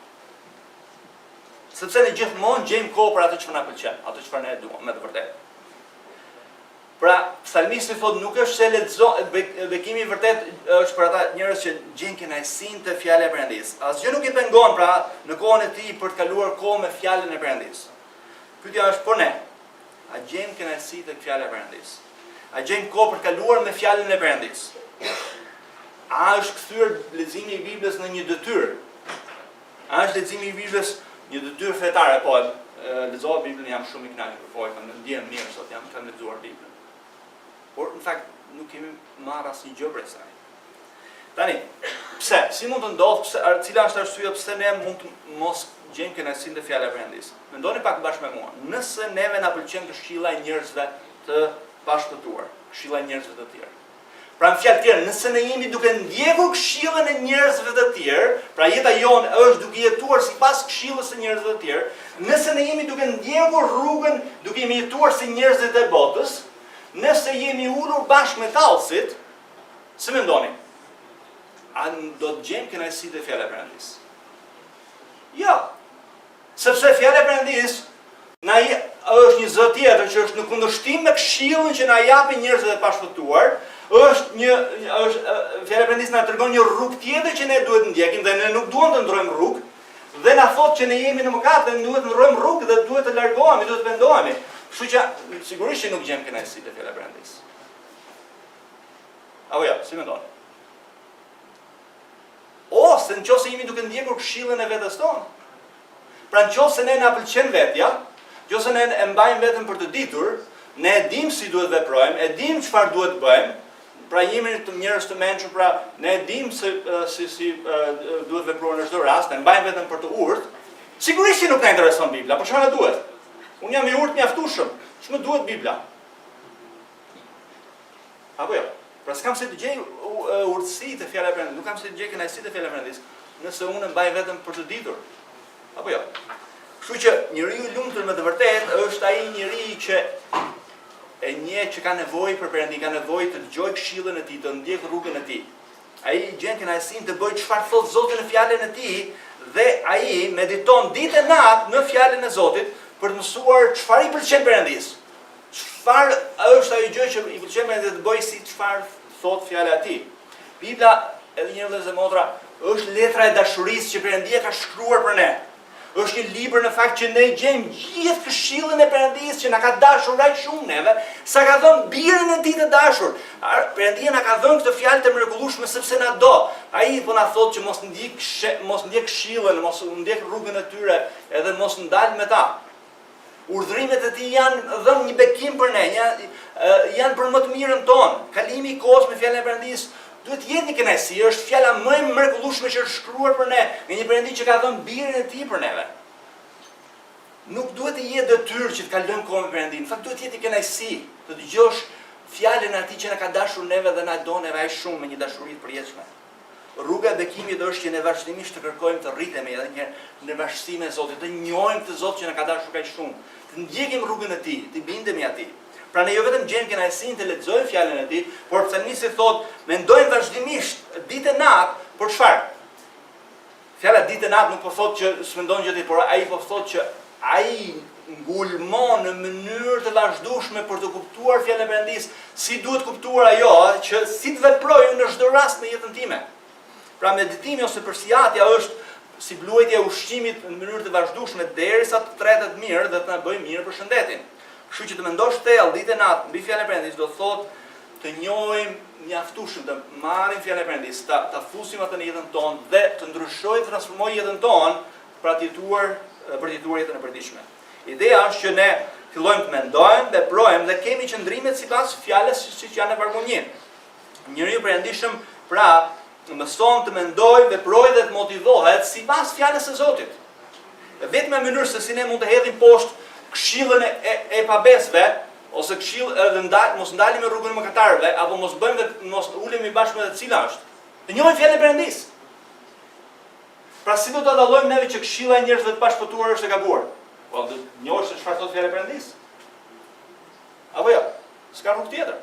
Sepse ne gjithmonë gjejmë kohë për atë që na pëlqen, atë çfarë ne duam, me të vërtetë. Pra, psalmisti thotë nuk është se lexon, bekimi i vërtet është për ata njerëz që gjejnë kënaqësinë te fjala e Perëndisë. Asgjë nuk i pengon pra në kohën e tij për të kaluar kohë me fjalën e Perëndisë. Pyetja është po ne, a gjejmë kënaqësi tek fjala e Perëndisë? A gjejmë kohë për të kaluar me fjalën e Perëndisë? A është kthyer leximi i Biblës në një detyrë? A është leximi i Biblës një detyrë fetare? Po, lexova Biblën, jam shumë i kënaqur, po më ndjem mirë sot, kam lexuar Biblën. Por në fakt nuk kemi marrë asnjë gjë prej saj. Tani, pse? Si mund të ndodhë, cila është arsyeja pse ne mund të mos gjejmë kënaqësinë te fjala e Perëndisë? Mendoni pak bashkë me mua. Nëse neve na pëlqen këshilla e njerëzve të pashpëtuar, këshilla e njerëzve të tjerë. Pra në fjalë të tjera, nëse ne jemi duke ndjekur këshillën e njerëzve të tjerë, pra jeta jonë është duke jetuar sipas këshillës së njerëzve të tjerë, nëse ne jemi duke ndjekur rrugën, duke jemi jetuar si njerëzit e botës, nëse jemi ulur bashkë me tallësit, si mendoni? A do të gjejmë kënaqësi te fjala e Perëndisë? Jo. Sepse fjala e Perëndisë është një zë tjetër që është në kundërshtim me këshillën që na japin njerëzit e pashpëtuar, fjala e Perëndisë na tregon një rrugë tjetër që ne duhet ndjekim dhe ne nuk duam të ndrojmë rrugë, dhe na thotë që ne jemi në mëkat dhe duhet të ndrojmë rrugë dhe duhet të largohemi, duhet të vendohemi. Kështu që sigurisht që nuk gjejmë kënaqësi te fjala e Perëndisë. Apo jo, si mendoni? Ose nëse jemi duke ndjekur këshillën e vetes tonë. Pra nëse ne na pëlqen vetja, nëse ne e mbajmë veten për të ditur, ne e dim si duhet veprojmë, e dim çfarë duhet bëjmë, pra jemi të njerëz të mençur, pra ne e dim si duhet veprojmë në çdo rast, ne mbajmë veten për të urtë, sigurisht që nuk na intereson Bibla, por çfarë na duhet? Unë jam i urtë mjaftueshëm, ç'më duhet Bibla? Apo jo? Pra s'kam se të gjej urtësi të Fjala e Perëndisë, nuk kam se të gjej kënaqësi të Fjala e Perëndisë, nëse unë mbaj veten për të ditur. Apo jo? Kështu që njeriu i lumtur me të vërtetë është ai njeri që e njeh që ka nevojë për Perëndin, ka nevojë të dëgjojë këshillën e tij, të ndjek rrugën e tij. Ai gjen kënaqësinë të bëjë çfarë thot Zoti në fjalën e tij dhe ai mediton ditë e natë në fjalën e Zotit për të mësuar çfarë i pëlqen Perëndisë. Çfarë është ajo gjë që i pëlqen Perëndisë të bëjë si çfarë thot fjala e tij. Bibla, edhe një vëllezër motra, është letra e dashurisë që Perëndia ka shkruar për ne. Është një libër në fakt që ne gjejmë gjithë këshillën e Perëndisë që na ka dashur aq shumë neve, sa ka dhënë birin e tij të dashur. Perëndia na ka dhënë këtë fjalë të mrekullueshme sepse na do. Ai po na thotë që mos ndjek këshillën, mos ndjek rrugën e tyre, edhe mos ndal me ta. Urdhërimet e tij janë dhënë një bekim për ne, janë për më të mirën tonë. Kalimi i kohës me fjalën e Perëndisë duhet të jetë një kënaqësi, është fjala më e mrekullueshme që është shkruar për ne, nga një Perëndi që ka dhënë birin e tij për neve. Nuk duhet të jetë detyrë që të kalojmë kohën me Perëndin, në fakt duhet të jetë një kënaqësi, të dëgjosh fjalën e atij që na ka dashur neve dhe na do neve aq shumë me një dashuri të përjetshme. Rruga e bekimit është që ne vazhdimisht të kërkojmë të rritemi edhe një në bashkësi me Zotin, të njohim të Zotin që na ka dashur kaq shumë, të ndjekim rrugën e tij, të bindemi atij. Pra ne jo vetëm gjejmë kënaqësinë të lexojmë fjalën e tij, por psalmisti thotë, mendojmë vazhdimisht ditë e natë, por çfarë? Fjala ditë e natë nuk po thotë që s'mendon gjë ti, por ai po thotë që ai ngulmon në mënyrë të vazhdueshme për të kuptuar fjalën e Perëndisë, si duhet kuptuar ajo, që si të veprojë në çdo rast në jetën time. Pra meditimi ose përsiatja është si bluajtja e ushqimit në mënyrë të vazhdueshme derisa të tretet mirë dhe të na bëjë mirë për shëndetin. Kështu që të mendosh thellë ditë e natë mbi fjalën e Perëndisë do thotë të njohim mjaftueshëm, të marrim fjalën e Perëndisë, ta fusim atë në jetën tonë dhe të ndryshojë, të transformojë jetën tonë për të jetuar jetën e përditshme. Ideja është që ne fillojmë të mendojmë, veprojmë dhe kemi qëndrimet sipas fjalës siç janë në vargun 1. Njeriu i perëndishëm pra mëson të mendojë, veprojë dhe të motivohet sipas fjalës së Zotit. Vetëm në mënyrë se si ne mund të hedhim poshtë këshillën e pabesve, ose mos ndalemi rrugën e mëkatarëve, apo mos ulemi bashkë me të cila është. Të njohim fjalën e Perëndisë. Pra si do ta dallojmë neve që këshilla e njerëzve të pashpëtuar është e gabuar? Po do të njohësh se çfarë thotë fjala e Perëndisë. Apo jo? S'ka rrugë tjetër.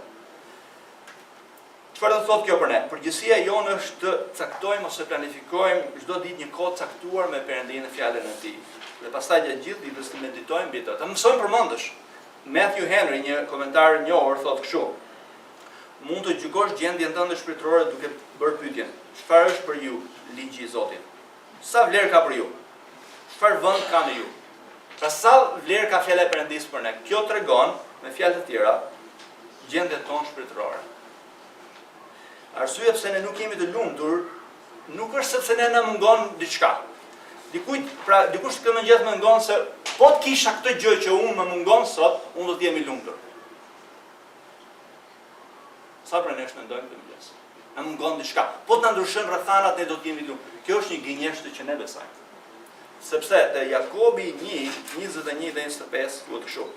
Çfarë do të thotë kjo për ne? Përgjegjësia jonë është të caktojmë ose planifikojmë çdo ditë një kohë caktuar me Perëndinë në fjalën e tij. Dhe pastaj gjatë gjithë ditës të meditojmë mbi të. Ta mësojmë përmendësh. Matthew Henry, një komentar i njohur, thotë kështu: mund të gjykosh gjendjen tënde shpirtërore duke bërë pyetjen: çfarë është për ju ligji i Zotit? Sa vlerë ka për ju? Çfarë vend ka në ju? Pra sa vlerë ka fjala e Perëndisë për ne? Kjo tregon, me fjalë të tjera, gjendjen tonë shpirtërore. Arsyeja pse ne nuk jemi të lumtur nuk është sepse ne na mungon diçka. Dikush këtë mëngjes mendon se po të kisha këtë gjë që unë më mungon sot, unë do të jem i lumtur. Sa për nesh mendojmë këtë mëngjes? Na mungon diçka. Po të na ndryshojnë rrethanat, ne do të jemi i lumtur. Kjo është një gënjeshtër që ne besojmë. Sepse te Jakobi 1:21 dhe 25 thuhet kështu: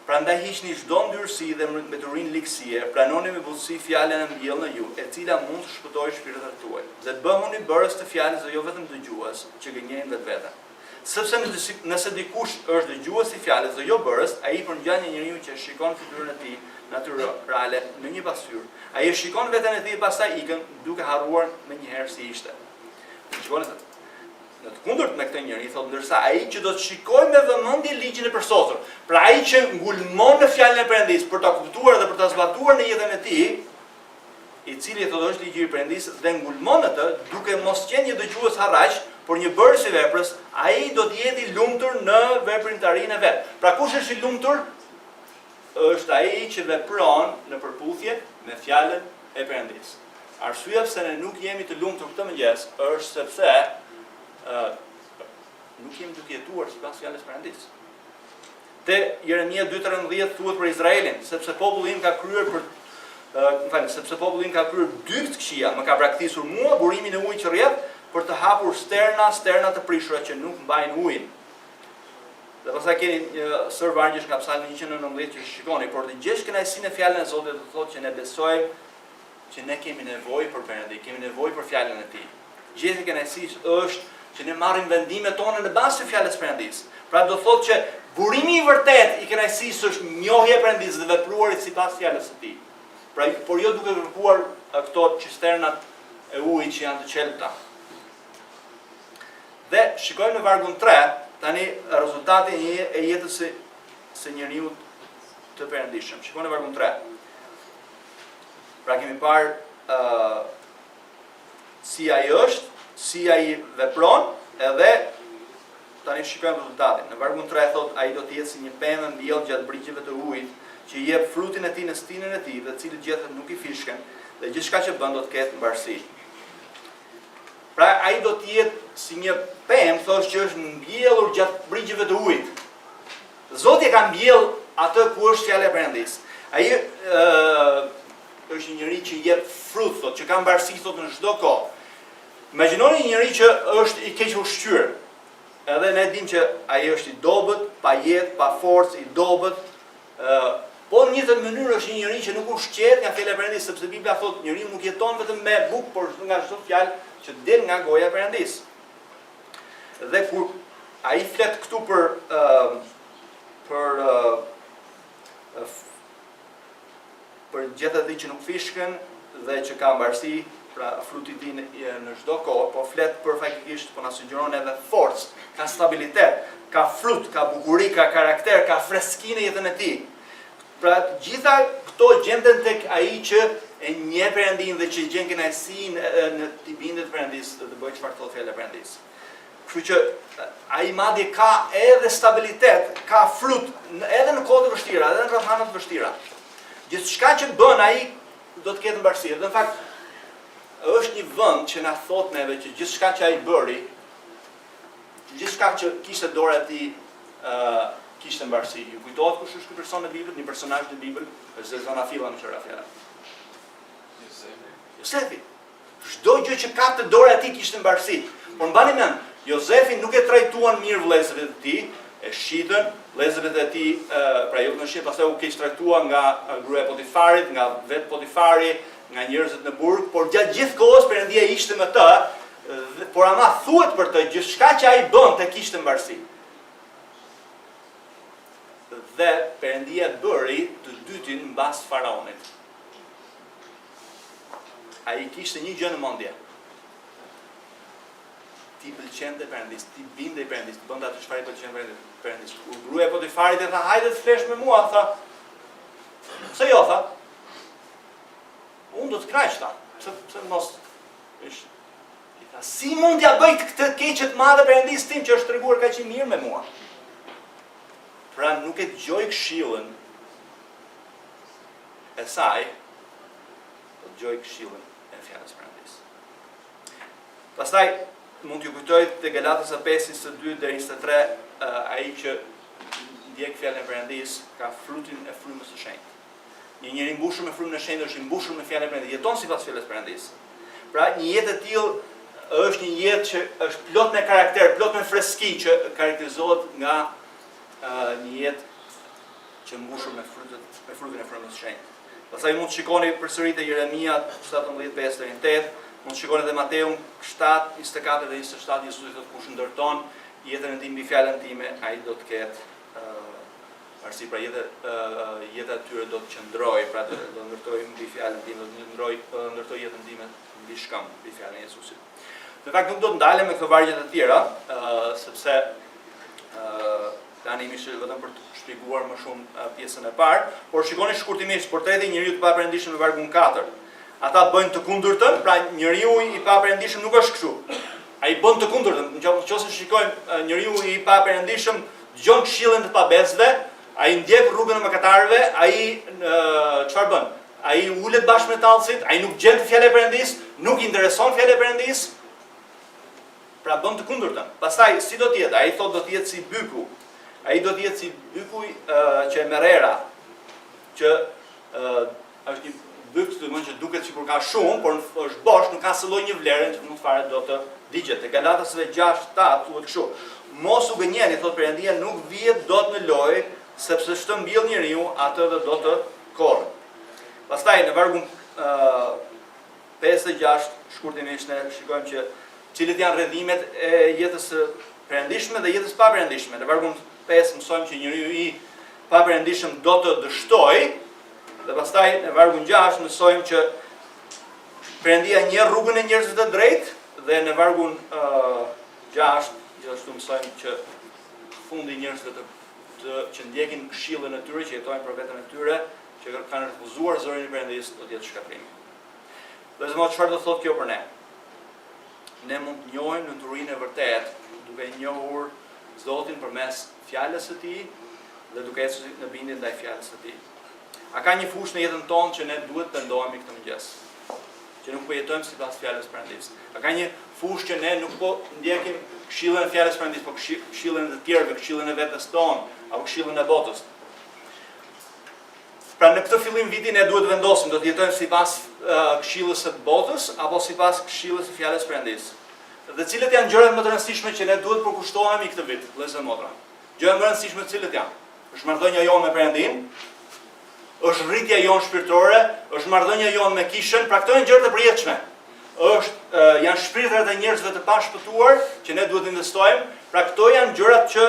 prandaj hiqni çdo ndyrësi dhe mbeturinë likësie, pranoni me butësi fjalën e mbjellë në ju, e cila mund të shpëtojë shpirtrat tuaj. Dhe bëhuni bërës të fjalës dhe jo vetëm dëgjues, që gënjejnë vetveten. Sepse nëse dikush është dëgjues i fjalës dhe jo bërës, ai përngjan një njeriu që shikon fytyrën e tij natyrale në një pasfyr. Ai shikon veten e tij pastaj ikën, duke harruar menjëherë si ishte. Shikoni atë. Në të kundërt me këtë njeri, thotë, ndërsa ai që do të shikojë me vëmendje ligjin e përsosur, pra ai që ngulmon në fjalën e Perëndisë për ta kuptuar dhe për ta zbatuar në jetën e tij, i cili thotë është ligji i Perëndisë dhe ngulmon atë duke mos qenë një dëgjues harraq, por një bërës i veprës, ai do të jetë i lumtur në veprimtarinë e vet. Pra kush është i lumtur? Është ai që vepron në përputhje me fjalën e Perëndisë. Arsyeja pse ne nuk jemi të lumtur këtë mëngjes është sepse nuk jemi duke jetuar sipas fjalës së Perëndisë. Te Jeremia 2:13 thuhet për Izraelin, sepse populli im ka kryer sepse populli im ka kryer dy këqija, më ka braktisur mua burimin e ujit që rrjedh për të hapur sterna të prishura që nuk mbajnë ujin. Dhe pastaj keni një sër vargjesh nga Psalmi 119 që shikoni, por të gjesh kënaqësinë e fjalën e Zotit do thotë që ne besojmë që ne kemi nevojë për Perëndin, kemi nevojë për fjalën e Tij. Gjendja e kënaqësisë është që ne marrim vendimet tona në bazë të fjalës së Perëndisë. Pra do thotë që burimi i vërtet i kënaqësisë është njohja e Perëndisë dhe vepruari sipas fjalës së Tij. Pra, por jo duke kërkuar këto cisternat e ujit që janë të qelta. Dhe shikojmë në vargun 3, tani rezultati e jetës së njeriu të perëndishëm. Shikojmë në vargun 3. Pra kemi parë si ai është, si ai vepron, edhe tani shikojmë rezultatin. Në vargun 3 thotë ai do të jetë si një pemë mbjell gjatë brigjeve të ujit, që i jep frutin e tij në stinën e tij, dhe cilët gjethet nuk i fishken, dhe gjithçka që bën do të ketë mbarësi. Pra ai do të jetë si një pemë, thosh që është mbjellur gjatë brigjeve të ujit. Zoti e ka mbjell atë ku është fjala e Perëndisë. Ai është një njeri që jep frut, thotë, që ka mbarësi thotë në çdo kohë. Imagjinoni një njeri që është i keq ushqyer. Edhe ne dimë që ai është i dobët, pa jetë, pa forcë, i dobët. Po në një mënyrë është një njeri që nuk ushqehet nga fjala e Perëndisë, sepse Bibla thotë njeriu nuk jeton vetëm me bukë, por nga çdo fjalë që del nga goja e Perëndisë. Dhe kur ai flet këtu për gjethet e tij që nuk fishken dhe që ka mbarësi, pra fruti i tij në çdo kohë, po flet për faktikisht po na sugjeron edhe forcë, ka stabilitet, ka frut, ka bukuri, ka karakter, ka freskinë në jetën e tij. Pra gjitha këto gjenden tek ai që e njeh Perëndin dhe që gjen kënaqësinë në të bindet Perëndisë dhe të bëjë çfarë thotë fjala e Perëndisë. Kështu që ai madje ka edhe stabilitet, ka frut edhe në kohë të vështira, edhe në rrethana të vështira. Gjithçka që bën ai do të ketë mbarësi. Dhe në fakt është një vend që na thot neve që gjithçka që ai bëri, gjithçka që kishte dora e tij, kishte mbarësi. Ju kujtohet kush është ky person në Bibël, një personazh në Bibël, është zona filla në çfarë fjala. Josefi. Çdo gjë që ka të dora e tij kishte mbarësi. Por mbani mend, Josefi nuk e trajtuan mirë vëllezërit e tij, e shitën, vëllezërit e tij, pra jo në shit, pastaj u keq trajtuan nga gruaja e Potifarit, nga vet Potifari, nga njerëzit në burg, por gjatë gjithë kohës Perëndia ishte me të, por ama thuhet për të gjithçka që ai bënte kishte mbarësi. Dhe Perëndia bëri të dytin mbas faraonit. Ai kishte një gjë në mendje. Ti pëlqente Perëndisë, ti bindej Perëndisë, ti bënte atë çfarë i pëlqen Perëndisë. Kur gruaja e Potifarit e tha, hajde të flesh me mua, tha. Pse jo, tha? Unë do të kraj ta. Pse mos është. I tha, si mund t'ja bëj këtë keqe të madhe Perëndisë tim që është treguar kaq i mirë me mua? Pra nuk e dëgjoi këshillën e saj, po dëgjoi këshillën e fjalës së Perëndisë. Pastaj mund t'ju kujtoj te Galatës 5:2 deri 23, ai që ndjek fjalën e Perëndisë ka frutin e frymës së shenjtë. Një njeri i mbushur me frymën e shenjtë është i mbushur me fjalën e Perëndisë, jeton sipas fjalës së Perëndisë. Pra një jetë e tillë është një jetë që është plot me karakter, plot me freski, që karakterizohet nga një jetë që mbushur me frutin e frymës së shenjtë. Pastaj mund të shikoni përsëri te Jeremia 17:5 deri në 8. Mund të shikoni edhe Mateu 7:24 dhe 27, Jezusi thotë kush ndërton jetën e tij mbi fjalën time, ai do të ketë arsi, pra jeta e tyre do të qëndrojë, pra do ndërtojë mbi fjalën time, do të ndërtojë jetën time mbi shkëmb, mbi fjalën e Jezusit. Në fakt nuk do të ndalem me këto vargje të tjera, sepse tani ishte vetëm për të shpjeguar më shumë pjesën e parë, por shikoni shkurtimisht portreti i njeriu të pa-perëndishëm në vargun 4. Ata bëjnë të kundërtën, pra njeriu i pa-perëndishëm nuk është kështu. Ai bën të kundërtën. Nëse shikojmë njeriu i pa-perëndishëm dëgjon këshillën të pabezëve, ai ndjek rrugën e mëkatarëve, ai çfarë bën? ai ulet bashkë me tallësit, ai nuk gjen fjalën e Perëndisë, nuk i intereson fjala e Perëndisë. Pra bën të kundërtën. Pastaj si do të jetë? Ai thotë do të jetë si byku. Ai do të jetë si byku që e merrera, që është një byk që duket sikur ka shumë, por është bosh, nuk ka asnjë një vlerë që nuk fare do të digjet. Te Galatasve 6:7 thuhet kështu: Mos u gënjeni, thotë Perëndia, nuk vihet dot në lojë, sepse çdo mbjell njeriu atë do të korrë. Pastaj në vargun 5-6 shkurtimisht ne shikojmë që cilët janë rrjedhimet e jetës së perëndishme dhe jetës pa-perëndishme. Në vargun 5 mësojmë që njeriu i pa-perëndishëm do të dështojë, dhe pastaj në vargun 6 mësojmë që Perëndia njeh rrugën e njerëzve të drejtë, dhe në vargun 6 gjithashtu mësojmë që fundi i njerëzve që ndjekin këshillën e tyre, që jetojnë për veten e tyre, që kanë refuzuar zërin e Perëndisë, do të jetë shkatrimi. Dhe zëmo, çfarë do thotë kjo për ne? Ne mund të njohim në turinë e vërtetë, duke njohur Zotin përmes fjalës së Tij dhe duke ecur në bindje ndaj fjalës së Tij. A ka një fushë në jetën tonë që ne duhet të ndohemi këtë mëngjes? Që nuk po jetojmë sipas fjalës së Perëndisë. A ka një fushë që ne nuk po ndjekim këshillën e fjalës së Perëndisë, po këshillën e të tjerëve, këshillën e vetes tonë, apo këshillën e botës? Pra në këtë fillim viti ne duhet vendosim, do të jetojmë sipas këshillës së botës apo sipas këshillës së fjalës së Perëndisë. Dhe cilët janë gjërat më të rëndësishme që ne duhet përkushtohemi këtë vit, vëllezër dhe motra? Gjërat më të rëndësishme cilët janë? Është marrëdhënia jonë me Perëndin, është rritja jonë shpirtërore, është marrëdhënia jonë me Kishën, pra këto janë gjërat e përjetshme. Janë shpirtrat e njerëzve të pashpëtuar që ne duhet investojmë. Pra këto janë gjërat që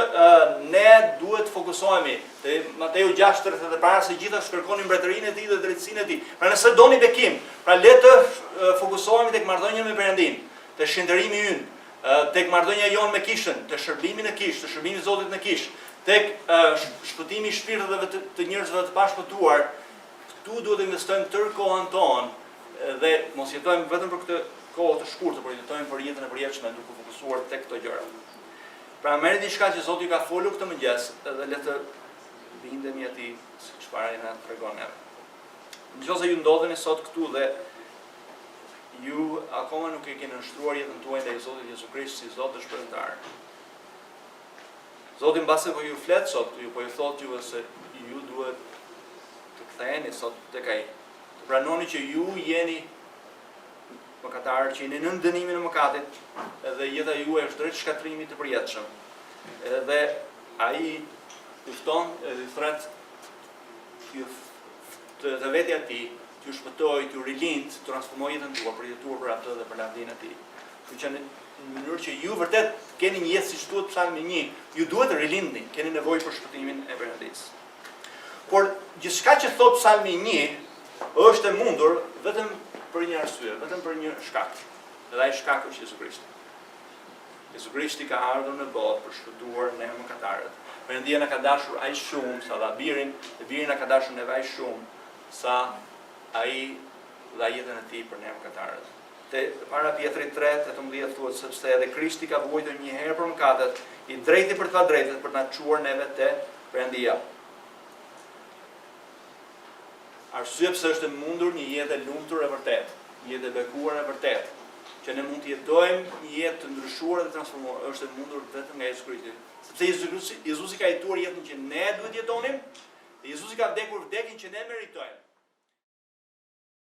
ne duhet fokusohemi. Te Mateu 6:30 para se gjitha shkërkoni mbretërinë e Tij dhe drejtësinë e Tij. Pra nëse doni bekim, pra le të fokusohemi tek marrëdhënia me Perëndin, te shënderimi ynë, tek marrëdhënia jonë me Kishën, te shërbimi në Kishë, te shërbimi i Zotit në Kishë, tek shpëtimi i shpirtëve të njerëzve të pashpëtuar. Këtu duhet të investojmë tërë kohën tonë dhe mos jetojmë vetëm për këtë kohë të shkurtër, por jetojmë për jetën e përjetshme duke fokusuar tek këto gjëra. Pra merrni diçka që Zoti ka folur këtë mëngjes dhe le të bindemi atij siç para na tregon neve. Nëse ju ndodheni sot këtu dhe ju akoma nuk e keni nështruar jetën tuaj ndaj Zotit Jezu Krisht si Zot dhe Shpërëtar. Zoti mbase po ju flet sot, po ju thotë juve se ju duhet të ktheheni sot tek Ai. Të pranoni që ju jeni mëkatarë, që jeni në dënimin e mëkatit, edhe jeta juaj është drejt shkatrimit të përjetshëm. Edhe Ai ju fton edhe ju thret të vetja e Tij, t'ju shpëtoj, t'ju rilind, të transformoj jetën tuaj për jetuar për atë dhe për lavdinë e Tij. Kështu që në mënyrë që ju vërtet keni një jetë siç duhet Psalmi 1, ju duhet të rilindni, keni nevojë për shpëtimin e Perëndisë. Por gjithçka që thot Psalmi 1 është e mundur vetëm për një arsye, vetëm për një shkak. Dhe ai shkaku është Jezu Krishti. Jezu Krishti ka ardhur në botë për shpëtuar ne mëkatarët. Perëndia na ka dashur aq shumë sa dha birin, dhe biri na ka dashur neve aq shumë sa Ai dha jetën e Tij për ne mëkatarët. Te para Pjetrit 3:18 thuhet sepse edhe Krishti ka vuajtur një herë për mëkatet, i drejti për të padrejtet, për të na çuar neve te Perëndia. Arsye pse është e mundur një jetë e lumtur e vërtetë, një jetë e bekuar e vërtetë, që ne mund të jetojmë një jetë të ndryshuar dhe transformuar, është e mundur vetëm nga Jezu Krishti. Sepse Jezusi ka jetuar jetën që ne duhet jetonim, dhe Jezusi ka vdekur vdekjen që ne meritojmë.